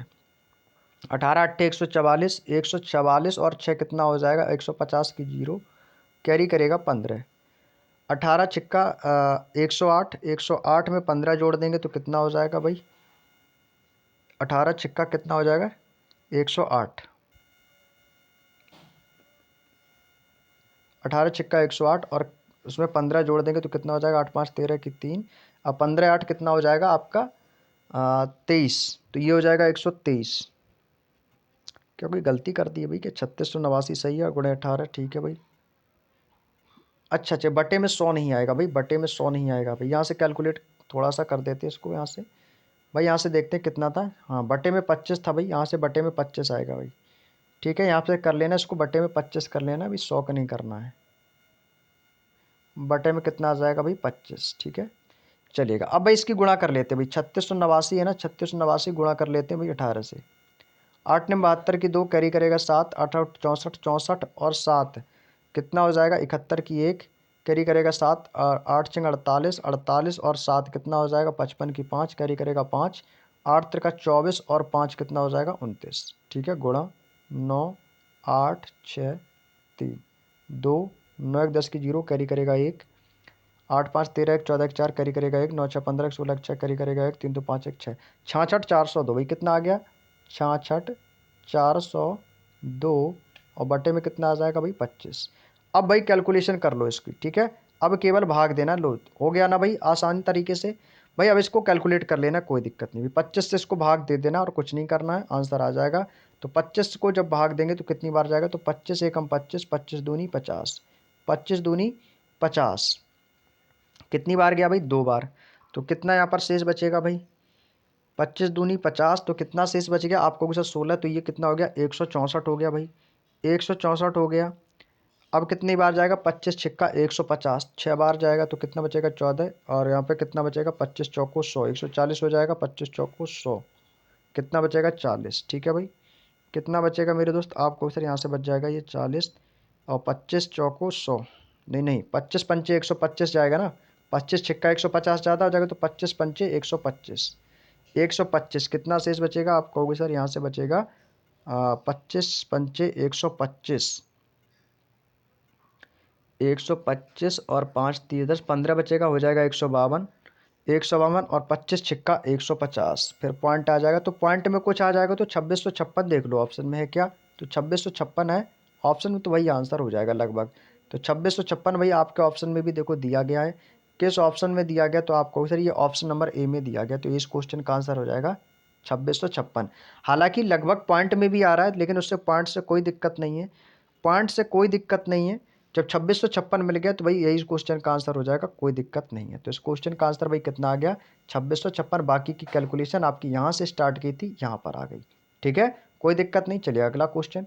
18 अट्ठे 144, 144 और 6 कितना हो जाएगा 150 की 0, कैरी करेगा 15, 18 छिक्का 108, 108 में 15 जोड़ देंगे तो कितना हो जाएगा भाई, 18 छिक्का कितना हो जाएगा 108, 18 छिक्का 108 और उसमें 15 जोड़ देंगे तो कितना हो जाएगा 8 5 13 की 3, अब 15 8 कितना हो जाएगा आपका 23, तो ये हो जाएगा 123, क्योंकि गलती कर दी है भाई कि 3689 सही है, गुणे 18 ठीक है भाई। अच्छा बटे में 100 नहीं आएगा भाई, बटे में 100 नहीं आएगा भाई, यहाँ से कैलकुलेट थोड़ा सा कर देते हैं इसको यहाँ से, भाई यहाँ से देखते हैं कितना था। हाँ, बटे में 25 था भाई, यहाँ से बटे में 25 आएगा भाई। ठीक है, यहाँ पे कर लेना, इसको बटे में 25 कर लेना, अभी 100 का नहीं करना है। बटे में कितना आ जाएगा भाई, 25। ठीक है, चलिएगा। अब भाई इसकी गुणा कर लेते हैं भाई, 3689 है ना, 3689 गुणा कर लेते हैं भाई 18 से। 8 ने 72 की 2 कैरी करेगा 7, 8 8 64, 64 और 7 कितना हो जाएगा, 71 की 1 कैरी करेगा 7 और 8 छिंग 48, 48 और 7 कितना हो जाएगा, 55 की 5 कैरी करेगा 5, 8 त्रिका 24 और 5 कितना हो जाएगा, 29। ठीक है, गुणा 9 8 6 3 2 9 1 10 की 0 कैरी करेगा 1, 8 5 13 1 14 1 4 कैरी करेगा 1, 9 6 15 1 16 6 कैरी करेगा 1, 3 2 5 1 6, 66 402 भाई कितना आ गया, 66 402 और बटे में कितना आ जाएगा भाई, 25। अब भाई कैलकुलेशन कर लो इसकी। ठीक है, अब केवल भाग देना, लो हो गया ना भाई आसान तरीके से। भाई अब इसको कैलकुलेट कर लेना, कोई दिक्कत नहीं भाई, 25 से इसको भाग दे देना और कुछ नहीं करना है, आंसर आ जाएगा। तो 25 को जब भाग देंगे तो कितनी बार जाएगा, तो 25 एकम 25, 25 दूनी 50, 25 दूनी 50 कितनी बार गया भाई, 2 बार। तो कितना यहाँ पर शेष बचेगा भाई, 25 दूनी 50, तो कितना शेष बच गया आपको कुछ 16, तो ये कितना हो गया, 164 हो गया भाई, 164 हो गया। अब कितनी बार जाएगा, 25 छिक्का 150, 6 बार जाएगा तो कितना बचेगा 14, और यहाँ पे कितना बचेगा 25 चौको 100, 140 हो जाएगा, 25 चौको 100 कितना बचेगा 40। ठीक है भाई, कितना बचेगा मेरे दोस्त आपको सर, यहाँ से बच जाएगा ये 40 और 25 चौको 100, नहीं नहीं 25 पंचे 125 जाएगा ना, 25 छिक्का 150 ज़्यादा हो जाएगा, तो 25 पंचे 125, 125 कितना शेष बचेगा आप कहोगे सर, यहाँ से बचेगा 25 पंचे 125, 125 और 5 3 10 15 बचेगा, हो जाएगा 152, 152 और 25 छिक्का 150, फिर पॉइंट आ जाएगा। तो पॉइंट में कुछ आ जाएगा तो 2656 देख लो ऑप्शन में है क्या, तो 2656 है ऑप्शन में, तो वही आंसर हो जाएगा लगभग। तो 2656 भाई आपके ऑप्शन में भी देखो दिया गया है, किस ऑप्शन में दिया गया, तो आपको सर ये ऑप्शन नंबर ए में दिया गया, तो इस क्वेश्चन का आंसर हो जाएगा 2656। हालांकि लगभग पॉइंट में भी आ रहा है, लेकिन उससे पॉइंट से कोई दिक्कत नहीं है, पॉइंट से कोई दिक्कत नहीं है। जब 2656 मिल गया तो भाई यही क्वेश्चन का आंसर हो जाएगा, कोई दिक्कत नहीं है। तो इस क्वेश्चन का आंसर भाई कितना आ गया, 2656। बाकी की कैलकुलेशन आपकी यहाँ से स्टार्ट की थी यहाँ पर आ गई। ठीक है, कोई दिक्कत नहीं। चलिए अगला question,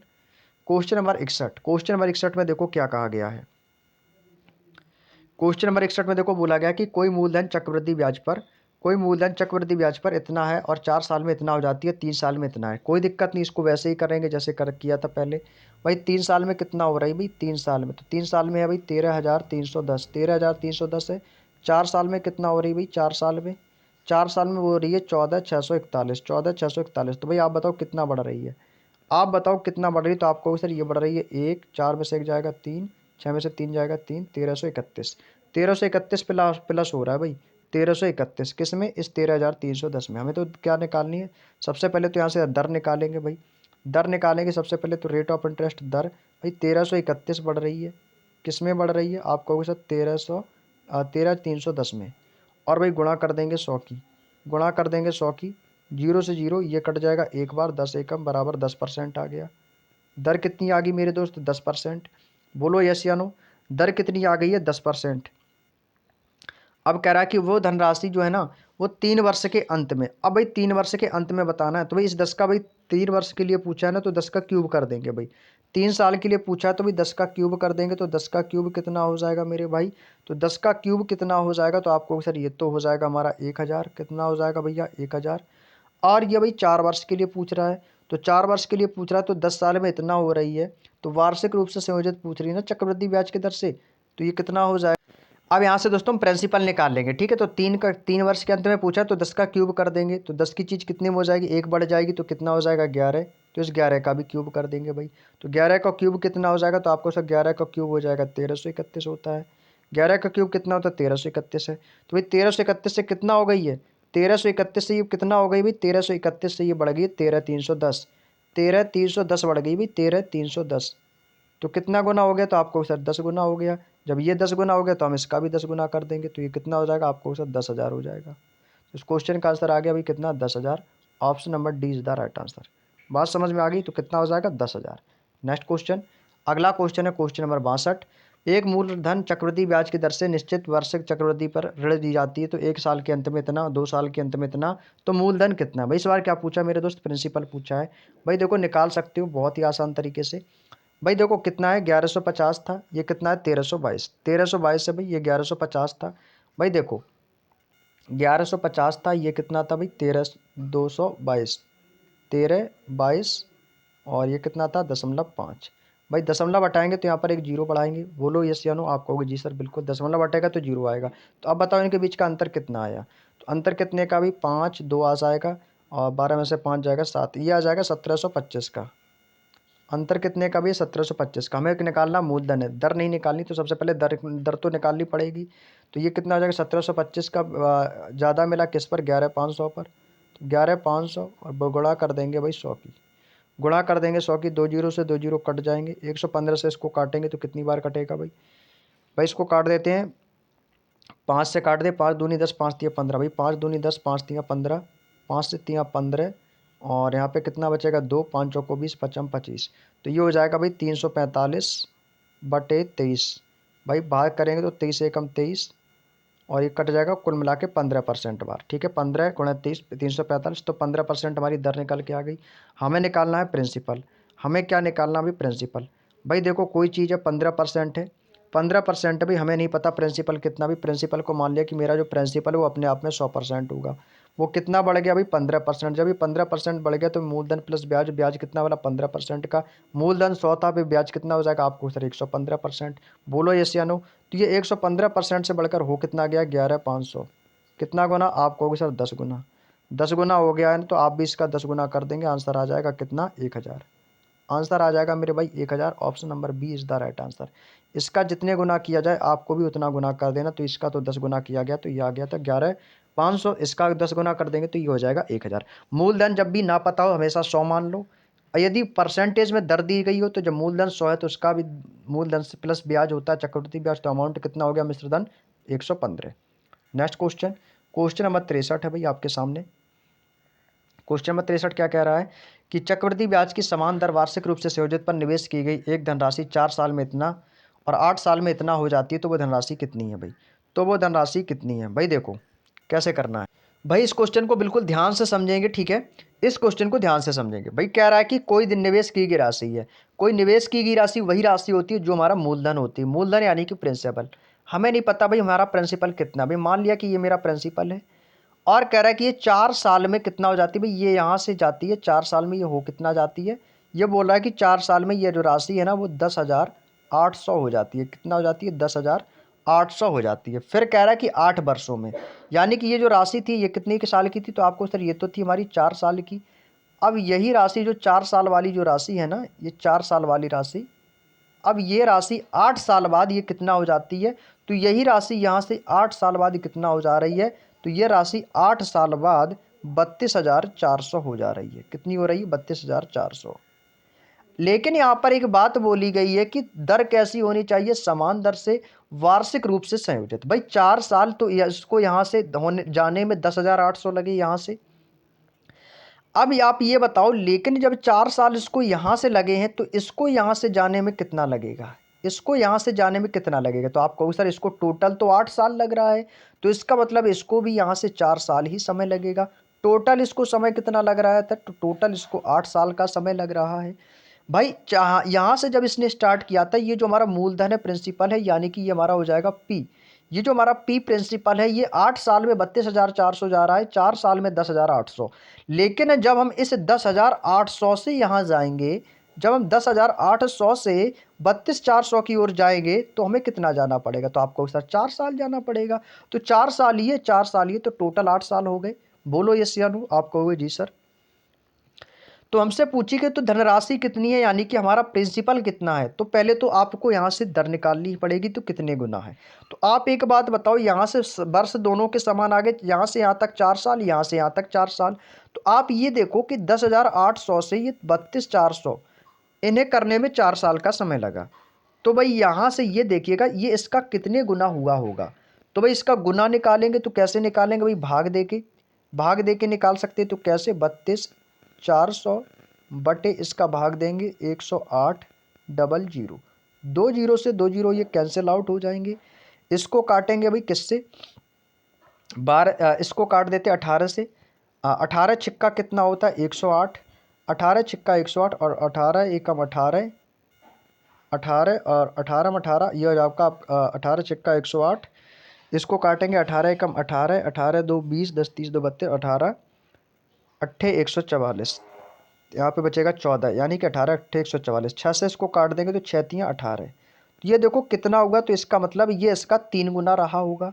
question number 61। Question number 61 में देखो क्या कहा गया है। क्वेश्चन नंबर 61 में देखो बोला गया कि कोई मूलधन चक्रवृद्धि ब्याज पर, कोई मूलधन चक्रवृद्धि ब्याज पर इतना है और 4 साल में इतना हो जाती है, 3 साल में इतना है। कोई दिक्कत नहीं, इसको वैसे ही करेंगे जैसे कर किया था पहले। भाई 3 साल में कितना हो रहा है भाई, 3 साल में, तो 3 साल में है भाई 13,310, 13,310 है। 4 साल में कितना हो रही है भाई, 4 साल में, 4 साल में हो रही है 14,641, 14,641। तो भाई आप बताओ कितना बढ़ रही है, आप बताओ कितना बढ़ रही है, तो आपको सर ये बढ़ रही है एक, 4 में से 1 जाएगा 3, 6 में से 3 जाएगा 3, 1331, 1331 प्लस प्लस हो रहा है भाई, 1331 किस में, इस 13,310 में। हमें तो क्या निकालनी है, सबसे पहले तो यहाँ से दर निकालेंगे भाई, दर निकालेंगे सबसे पहले, तो रेट ऑफ इंटरेस्ट दर भाई 1331 बढ़ रही है, किस में बढ़ रही है, आप कहोगे सर 13,310 में, और भाई गुणा कर देंगे 100 की, गुणा कर देंगे 100 की, 0 से 0 ये कट जाएगा एक बार, 10 एकम बराबर 10% आ गया। दर कितनी आ गई मेरे दोस्त, 10%। बोलो यस या नो, दर कितनी आ गई है, 10%। अब कह रहा है कि वो धनराशि जो है ना, वो 3 वर्ष के अंत में, अब भाई 3 वर्ष के अंत में बताना है, तो भाई इस 10 का भाई 3 वर्ष के लिए पूछा है ना, तो 10 का क्यूब कर देंगे भाई। 3 साल के लिए पूछा है तो भाई 10 का क्यूब कर देंगे, तो 10 का क्यूब कितना हो जाएगा मेरे भाई, तो 10 का क्यूब कितना हो जाएगा, तो आपको सर ये तो हो जाएगा हमारा 1,000, कितना हो जाएगा भैया 1,000। और ये भाई 4 वर्ष के लिए पूछ रहा है, तो 4 वर्ष के लिए पूछ रहा है, तो 10 साल में इतना हो रही है, तो वार्षिक रूप से संयोजित पूछ रही है ना चक्रवृद्धि ब्याज की दर से, तो ये कितना हो जाएगा। अब यहाँ से दोस्तों हम प्रिंसिपल निकाल लेंगे। ठीक है, तो 3 वर्ष के अंत में पूछा तो 10 का क्यूब कर देंगे, तो 10 की चीज़ कितने में हो जाएगी, एक बढ़ जाएगी, तो कितना हो जाएगा 11, तो इस 11 का भी क्यूब कर देंगे भाई। तो 11 का क्यूब कितना हो जाएगा, तो आपको सर 11 का क्यूब हो जाएगा 1331 होता है। 11 का क्यूब कितना होता है, 1331 है। तो भाई 1331 से कितना हो गई है, 1331 से ये कितना हो गई भाई, 1331 से ये बढ़ गई 13,310, 13,310 बढ़ गई भाई, 13,310। तो कितना गुना हो गया, तो आपको सर 10 गुना हो गया। जब ये 10 गुना हो गया तो हम इसका भी 10 गुना कर देंगे, तो ये कितना हो जाएगा आपको सर 10,000 हो जाएगा। तो इस क्वेश्चन का आंसर आ गया भाई कितना, 10,000। Option number D is the right answer. बात समझ में आ गई, तो कितना हो जाएगा 10,000। नेक्स्ट क्वेश्चन, अगला क्वेश्चन है क्वेश्चन नंबर 62। एक मूलधन चक्रवृद्धि ब्याज की दर से निश्चित वार्षिक चक्रवृद्धि पर ऋण दी जाती है, तो 1 साल के अंत में इतना, 2 साल के अंत में इतना, तो मूलधन कितना। भाई इस बार क्या पूछा मेरे दोस्त, प्रिंसिपल पूछा है। भाई देखो निकाल सकते हो बहुत ही आसान तरीके से। भाई देखो कितना है, 1150 था, ये कितना है 1322, 1322 है भाई, ये 1150 था। भाई देखो 1150 था, ये कितना था भाई 222, 1322, और ये कितना था 0.5। भाई दशमलव हटाएंगे तो यहाँ पर एक जीरो बढ़ाएंगे। बोलो यस या नो, आप कहोगे जी सर बिल्कुल, दशमलव हटेगा तो जीरो आएगा। तो अब बताओ इनके बीच का अंतर कितना आया। तो अंतर कितने का भी 5, 2 आ जाएगा, और 12 में से 5 जाएगा 7, ये आ जाएगा 1725 का। अंतर कितने का भी 1725 का। हमें निकालना मूलधन है, दर नहीं निकालनी, तो सबसे पहले दर दर तो निकालनी पड़ेगी। तो ये कितना हो जाएगा 1725 का, ज़्यादा मिला किस पर, 11500 पर। तो 11500 और गुणा कर देंगे भाई 100 की, गुणा कर देंगे 100 की, 2 जीरो से 2 जीरो कट जाएंगे, 115 से इसको काटेंगे तो कितनी बार कटेगा भाई। भाई इसको काट देते हैं, 5 से काट दे, 5 दूनी 10, 5 तिया 15, भाई 5 दूनी 10, 5 तिया 15, 5 से तिया 15, और यहाँ पे कितना बचेगा 2, 5 चौको 20, 55 25। तो ये हो जाएगा भाई 345/23। भाई भाग करेंगे तो 23 एकम 23, और ये कट जाएगा कुल मिला के 15% बार। ठीक है, 15 गुणा 23, 345, तो 15% हमारी दर निकल के आ गई। हमें निकालना है प्रिंसिपल। हमें क्या निकालना भी, प्रिंसिपल। भाई देखो कोई चीज़ है 15% है, 15% भी हमें नहीं पता प्रिंसिपल कितना भी। प्रिंसिपल को मान लिया कि मेरा जो प्रिंसिपल है वो अपने आप में 100% होगा। वो कितना बढ़ गया भाई 15%। जब ये 15% बढ़ गया तो मूलधन प्लस ब्याज, ब्याज कितना वाला 15% का, मूलधन 100 था, फिर ब्याज कितना हो जाएगा आपको सर 115%। बोलो यस या नो। तो ये 115% से बढ़कर हो कितना गया 11500। कितना गुना, आप कहोगे सर 10 गुना। 10 गुना हो गया है ना, तो आप भी इसका 10 गुना कर देंगे, आंसर आ जाएगा कितना 1000। आंसर आ जाएगा मेरे भाई 1000। Option number B is the right answer. इसका जितने गुना किया जाए आपको भी उतना गुना कर देना। तो इसका तो 10 गुना किया गया, तो ये आ गया था 11500। इसका 10 गुना कर देंगे तो ये हो जाएगा 1000। मूलधन जब भी ना पता हो हमेशा 100 मान लो। और यदि परसेंटेज में दर दी गई हो तो जब मूलधन 100 है तो उसका भी मूलधन से प्लस ब्याज होता है चक्रवृद्धि ब्याज, तो अमाउंट कितना हो गया मिश्रधन 115। नेक्स्ट क्वेश्चन, क्वेश्चन नंबर 63 है भाई आपके सामने। क्वेश्चन नंबर 63 क्या कह रहा है कि चक्रवृद्धि ब्याज की समान दर वार्षिक रूप से संयोजित पर निवेश की गई एक धनराशि 4 साल में इतना और 8 साल में इतना हो जाती है, तो वो धनराशि कितनी है भाई। तो वो धनराशि कितनी है भाई, देखो कैसे करना है। भाई इस क्वेश्चन को बिल्कुल ध्यान से समझेंगे, ठीक है। इस क्वेश्चन को ध्यान से समझेंगे। भाई कह रहा है कि कोई निवेश की गई राशि है, कोई निवेश की गई राशि वही राशि होती है जो हमारा मूलधन होती है। मूलधन यानी कि प्रिंसिपल। हमें नहीं पता भाई हमारा प्रिंसिपल कितना। भाई मान लिया कि ये मेरा प्रिंसिपल है, और कह रहा है कि ये 4 साल में कितना हो जाती है। भाई ये यहाँ से जाती है 4 साल में, ये हो कितना जाती है, ये बोल रहा है कि 4 साल में ये जो राशि है ना वो 10,800 हो जाती है। कितना हो जाती है 10,800 हो जाती है। फिर कह रहा है कि 8 वर्षों में, यानी कि ये जो राशि थी ये कितने के साल की थी, तो आपको सर ये तो थी हमारी 4 साल की। अब यही राशि जो 4 साल वाली जो राशि है ना, ये 4 साल वाली राशि, अब ये राशि 8 साल बाद ये कितना हो जाती है। तो यही राशि यहाँ से 8 साल बाद कितना हो जा रही है, तो ये राशि 8 साल बाद 32,400 हो जा रही है। कितनी हो रही है 32,400। लेकिन यहाँ पर एक बात बोली गई है कि दर कैसी होनी चाहिए, समान दर से वार्षिक रूप से संयोजित। भाई 4 साल तो इसको यहाँ से होने जाने में 10,800 लगे यहाँ से। अब आप ये बताओ, लेकिन जब 4 साल इसको यहाँ से लगे हैं तो इसको यहाँ से जाने में कितना लगेगा, इसको यहाँ से जाने में कितना लगेगा। तो आप कहो सर इसको टोटल तो 8 साल लग रहा है, तो इसका मतलब इसको भी यहाँ से 4 साल ही समय लगेगा। टोटल इसको समय कितना लग रहा है, तो टोटल इसको 8 साल का समय लग रहा है। भाई यहाँ से जब इसने स्टार्ट किया था, ये जो हमारा मूलधन है प्रिंसिपल है, यानी कि ये हमारा हो जाएगा पी। ये जो हमारा पी प्रिंसिपल है ये 8 साल में 32,400 जा रहा है, 4 साल में 10,800। लेकिन जब हम इस 10,800 से यहाँ जाएंगे, जब हम 10,800 से 32,400 की ओर जाएंगे तो हमें कितना जाना पड़ेगा, तो आपको सर 4 साल जाना पड़ेगा। तो 4 साल ये 4 साल ये, तो टोटल 8 साल हो गए। बोलो यस या नो, आप कहोगे जी सर। तो हमसे पूछी गई तो धनराशि कितनी है, यानी कि हमारा प्रिंसिपल कितना है। तो पहले तो आपको यहाँ से दर निकालनी पड़ेगी, तो कितने गुना है। तो आप एक बात बताओ, यहाँ से वर्ष दोनों के समान आ गए, यहाँ से यहाँ तक 4 साल, यहाँ से यहाँ तक 4 साल। तो आप ये देखो कि 10,800 से ये 32,400, इन्हें करने में 4 साल का समय लगा। तो भाई यहाँ से ये देखिएगा ये इसका कितने गुना हुआ होगा। तो भाई इसका गुना निकालेंगे तो कैसे निकालेंगे भाई, भाग दे के निकाल सकते हैं। तो कैसे, 32,400 बटे इसका भाग देंगे 108,000, दो जीरो से दो जीरो ये कैंसिल आउट हो जाएंगे। इसको काटेंगे भाई किससे, 12, इसको काट देते 18 से। 18 छिक्का कितना होता है 108, 18 छिक्का 108 और 18 एकम 18, 18 और 18 में 18, ये हो जाएगा आपका 18 छिक्का 108। इसको काटेंगे 18 एकम 18, 18 दो 20, 10 30 दो 32, 18 अट्ठे 144, यहाँ पे बचेगा 14, यानी कि 18 अट्ठे 144। 6 से इसको काट देंगे तो 6 तियाँ 18। ये देखो कितना होगा, तो इसका मतलब ये इसका 3 गुना रहा होगा।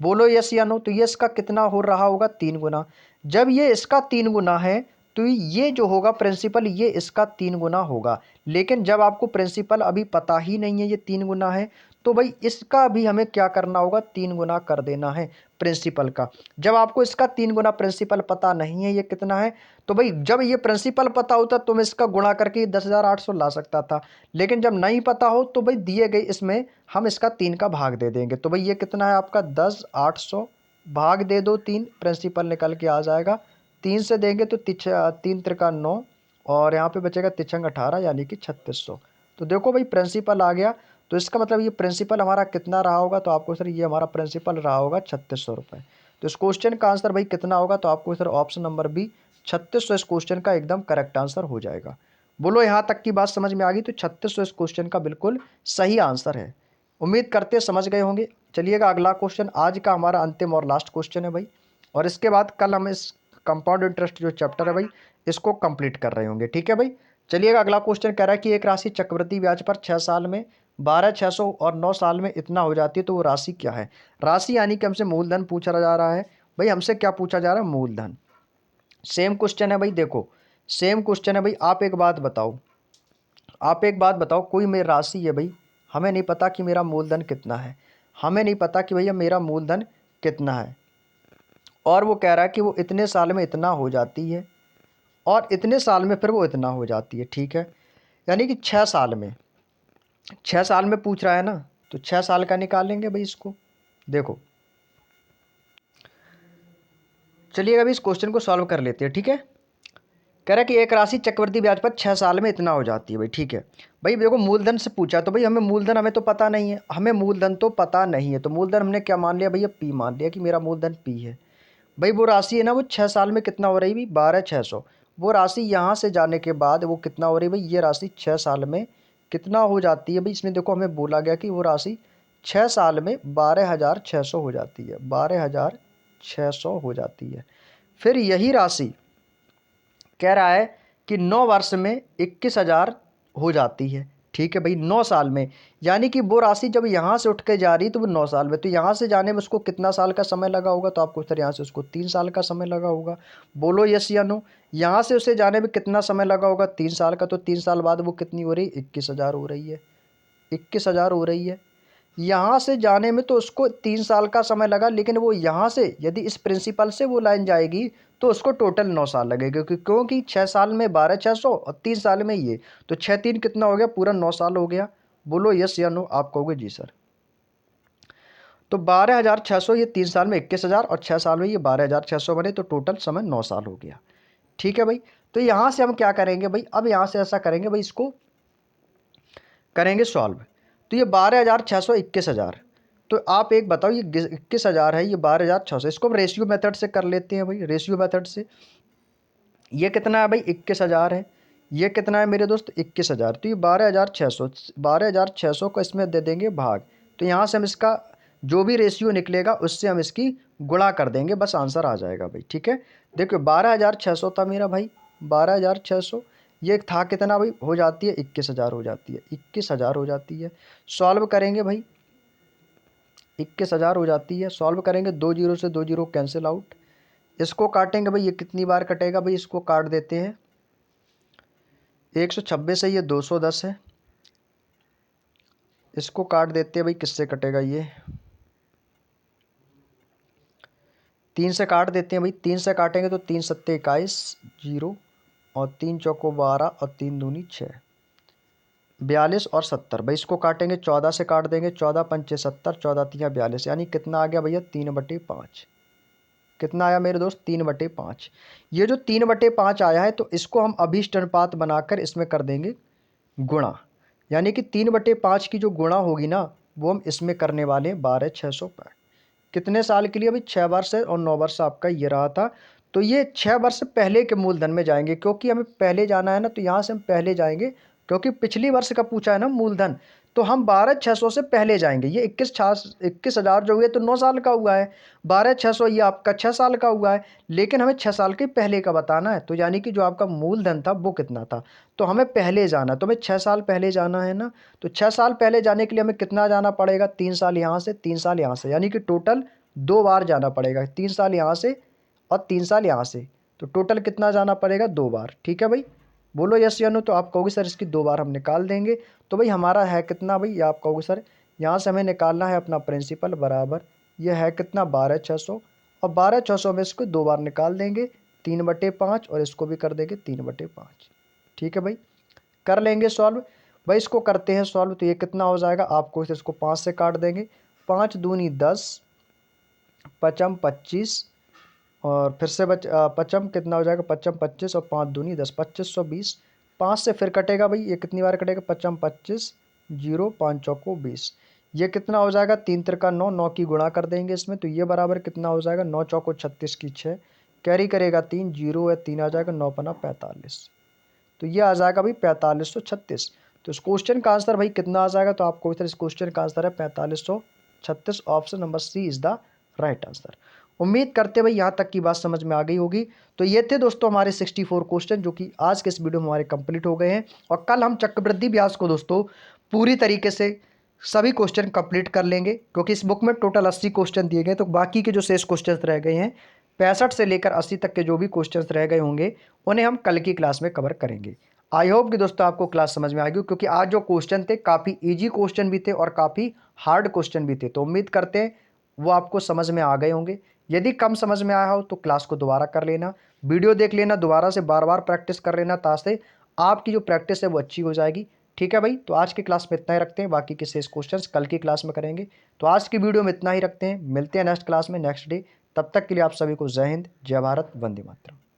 बोलो यस या नो। तो ये इसका कितना हो रहा होगा, 3 गुना। जब ये इसका 3 गुना है तो ये जो होगा प्रिंसिपल ये इसका 3 गुना होगा। लेकिन जब आपको प्रिंसिपल अभी पता ही नहीं है ये 3 गुना है, तो भाई इसका भी हमें क्या करना होगा, 3 गुना कर देना है प्रिंसिपल का। जब आपको इसका 3 गुना प्रिंसिपल पता नहीं है ये कितना है, तो भाई जब ये प्रिंसिपल पता होता तो मैं इसका गुणा करके 10,800 ला सकता था। लेकिन जब नहीं पता हो तो भाई दिए गए इसमें हम इसका 3 का भाग दे देंगे। तो भाई ये कितना है आपका 10,800, भाग दे दो 3, प्रिंसिपल निकल के आ जाएगा। 3 से देंगे तो 3 त्रिका 9 और यहाँ पे बचेगा तिछंग 18, यानी कि 3600। तो देखो भाई प्रिंसिपल आ गया। तो इसका मतलब ये प्रिंसिपल हमारा कितना रहा होगा, तो आपको सर ये हमारा प्रिंसिपल रहा होगा 3600 रुपये। तो इस क्वेश्चन का आंसर भाई कितना होगा, तो आपको सर ऑप्शन नंबर बी 3600 इस क्वेश्चन का एकदम करेक्ट आंसर हो जाएगा। बोलो यहाँ तक की बात समझ में आ गई, तो 3600 इस क्वेश्चन का बिल्कुल सही आंसर है। उम्मीद करते समझ गए होंगे। चलिएगा अगला क्वेश्चन आज का हमारा अंतिम और लास्ट क्वेश्चन है भाई, और इसके बाद कल हम इस कंपाउंड इंटरेस्ट जो चैप्टर है भाई इसको कंप्लीट कर रहे होंगे। ठीक है भाई। चलिएगा अगला क्वेश्चन कह रहा है कि एक राशि चक्रवृद्धि ब्याज पर 6 साल में 12,600 और 9 साल में इतना हो जाती है, तो वो राशि क्या है। राशि यानी कि हमसे मूलधन पूछा जा रहा है भाई, हमसे क्या पूछा जा रहा है, मूलधन। सेम क्वेश्चन है भाई, देखो सेम क्वेश्चन है भाई। आप एक बात बताओ, आप एक बात बताओ, कोई मेरी राशि है भाई, हमें नहीं पता कि मेरा मूलधन कितना है, हमें नहीं पता कि भैया मेरा मूलधन कितना है, और वो कह रहा है कि वो इतने साल में इतना हो जाती है और इतने साल में फिर वो इतना हो जाती है। ठीक है, यानी कि 6 साल में, 6 साल में पूछ रहा है ना, तो 6 साल का निकालेंगे भाई इसको। देखो चलिए अभी इस क्वेश्चन को सॉल्व कर लेते हैं। ठीक है, कह रहा है कि एक राशि चक्रवृद्धि ब्याज पर 6 साल में इतना हो जाती है भाई। ठीक है भाई, देखो मूलधन से पूछा, तो भाई हमें मूलधन हमें तो पता नहीं है, हमें मूलधन तो पता नहीं है, तो मूलधन हमने क्या मान लिया भैया, पी मान लिया कि मेरा मूलधन पी है। भाई वो राशि है ना, वो 6 साल में कितना हो रही भाई, 12,600। वो राशि यहाँ से जाने के बाद वो कितना हो रही भाई, ये राशि 6 साल में कितना हो जाती है भाई। इसमें देखो हमें बोला गया कि वो राशि 6 साल में 12,600 हो जाती है, 12,600 हो जाती है। फिर यही राशि कह रहा है कि 9 वर्ष में 21,000 हो जाती है। ठीक है भाई, 9 साल में, यानी कि वो राशि जब यहाँ से उठ के जा रही तो वो 9 साल में, तो यहाँ से जाने में उसको कितना साल का समय लगा होगा, तो आपको सर यहाँ से उसको 3 साल का समय लगा होगा। बोलो यस या नो। यहाँ से उसे जाने में कितना समय लगा होगा, 3 साल का, तो 3 साल बाद वो कितनी हो रही है, 21,000 हो रही है, 21,000 हो रही है। यहाँ से जाने में तो उसको 3 साल का समय लगा, लेकिन वो यहाँ से यदि इस प्रिंसिपल से वो लाइन जाएगी तो उसको टोटल 9 साल लगेगा, क्योंकि 6 साल में 12,600 और 3 साल में ये, तो 6 3 कितना हो गया, पूरा 9 साल हो गया। बोलो यस या नो। आप कहोगे जी सर। तो 12,600 ये 3 साल में 21,000 और 6 साल में ये 12,600 बने, तो टोटल समय 9 साल हो गया। ठीक है भाई, तो यहाँ से हम क्या करेंगे भाई, अब यहाँ से ऐसा करेंगे भाई, इसको करेंगे सॉल्व। तो ये 12,600 21,000, तो आप एक बताओ ये 21,000 है, ये 12,600, इसको हम रेशियो मेथड से कर लेते हैं भाई, रेशियो मेथड से। ये कितना है भाई, 21,000 है, ये कितना है मेरे दोस्त, 21,000, तो ये 12,600, 12,600 को इसमें दे देंगे भाग। तो यहाँ से हम इसका जो भी रेशियो निकलेगा उससे हम इसकी गुणा कर देंगे, बस आंसर आ जाएगा भाई। ठीक है, देखो 12,600 था मेरा भाई, 12,600, ये था कितना भाई, हो जाती है 21,000 हो जाती है, 21,000 हो जाती है। सॉल्व करेंगे भाई, 21,000 हो जाती है, सॉल्व करेंगे, 2 जीरो से 2 जीरो कैंसिल आउट। इसको काटेंगे भाई, ये कितनी बार कटेगा भाई, इसको काट देते हैं, 126 है, ये 210 है, इसको काट देते हैं भाई, किससे कटेगा ये, 3 से काट देते हैं भाई, 3 से काटेंगे तो 3 सत्ते 21 जीरो, और 3 चौको 12 और 3 दूनी 6, 42 और 70 भाई, इसको काटेंगे 14 से काट देंगे, 14 पंचे 70, 14 तिया 42, यानी कितना आ गया भैया, 3/5। कितना आया मेरे दोस्त, 3/5। ये जो 3/5 आया है, तो इसको हम अभीष्ट अनुपात बनाकर इसमें कर देंगे गुणा, यानी कि 3/5 की जो गुणा होगी ना वो हम इसमें करने वाले हैं 12,600 पर। कितने साल के लिए? अभी 6 वर्ष है और 9 वर्ष आपका ये रहा था। तो ये 6 वर्ष पहले के मूलधन में जाएंगे, क्योंकि हमें पहले जाना है ना, तो यहाँ से हम पहले जाएंगे क्योंकि पिछली वर्ष का पूछा है ना मूलधन। तो हम 12,600 से पहले जाएंगे। ये 21,000 जो हुए तो 9 साल का हुआ है, 12,600 ये आपका 6 साल का हुआ है, लेकिन हमें 6 साल के पहले का बताना है। तो यानी कि जो आपका मूलधन था वो कितना था, तो हमें पहले जाना, तो हमें 6 साल पहले जाना है ना। तो 6 साल पहले जाने के लिए हमें कितना जाना पड़ेगा? 3 साल यहाँ से, 3 साल यहाँ से, यानी कि टोटल 2 बार जाना पड़ेगा। 3 साल यहाँ से और 3 साल यहाँ से, तो टोटल कितना जाना पड़ेगा? 2 बार। ठीक है भाई, बोलो यस या नो। तो आप कहोगे सर इसकी 2 बार हम निकाल देंगे। तो भाई हमारा है कितना भाई? ये आप कहोगे सर यहाँ से हमें निकालना है अपना प्रिंसिपल बराबर, ये है कितना? 12,600, और 12,600 में इसको 2 बार निकाल देंगे, 3/5, और इसको भी कर देंगे 3/5। ठीक है भाई, कर लेंगे सॉल्व। भाई इसको करते हैं सॉल्व, तो ये कितना हो जाएगा? आपको इसको 5 से काट देंगे, 5 दूनी 10, पचम 25, और फिर से पचम कितना हो जाएगा? पचम 25 और 5 दूनी 10, 2520। 5 से फिर कटेगा भाई, ये कितनी बार कटेगा? पचम 25, 0, 5 चौको 20। ये कितना हो जाएगा? 3 तिरका 9, 9 की गुणा कर देंगे इसमें, तो ये बराबर कितना हो जाएगा? 9 चौको 36 की 6, कैरी करेगा 3, 0 है 3 आ जाएगा, 9 पना 45। तो ये आ जाएगा भाई 4536। तो इस क्वेश्चन का आंसर भाई कितना आ जाएगा? तो आपको इस क्वेश्चन का आंसर है 4536। Option number C is the right answer. उम्मीद करते भाई यहाँ तक की बात समझ में आ गई होगी। तो ये थे दोस्तों हमारे 64 क्वेश्चन, जो कि आज के इस वीडियो में हमारे कंप्लीट हो गए हैं। और कल हम चक्रवृद्धि ब्याज को दोस्तों पूरी तरीके से सभी क्वेश्चन कंप्लीट कर लेंगे, क्योंकि इस बुक में टोटल 80 क्वेश्चन दिए गए। तो बाकी के जो शेष क्वेश्चन रह गए हैं, 65 से लेकर 80 तक के जो भी क्वेश्चंस रह गए होंगे, उन्हें हम कल की क्लास में कवर करेंगे। आई होप कि दोस्तों आपको क्लास समझ में आ गई, क्योंकि आज जो क्वेश्चन थे काफ़ी इजी क्वेश्चन भी थे और काफ़ी हार्ड क्वेश्चन भी थे। तो उम्मीद करते हैं वो आपको समझ में आ गए होंगे। यदि कम समझ में आया हो तो क्लास को दोबारा कर लेना, वीडियो देख लेना, दोबारा से बार बार प्रैक्टिस कर लेना, ताकि आपकी जो प्रैक्टिस है वो अच्छी हो जाएगी। ठीक है भाई, तो आज की क्लास में इतना ही रखते हैं, बाकी के शेष क्वेश्चंस कल की क्लास में करेंगे। तो आज की वीडियो में इतना ही रखते हैं, मिलते हैं नेक्स्ट क्लास में नेक्स्ट डे। तब तक के लिए आप सभी को जय हिंद, जय भारत, वंदे मातरम।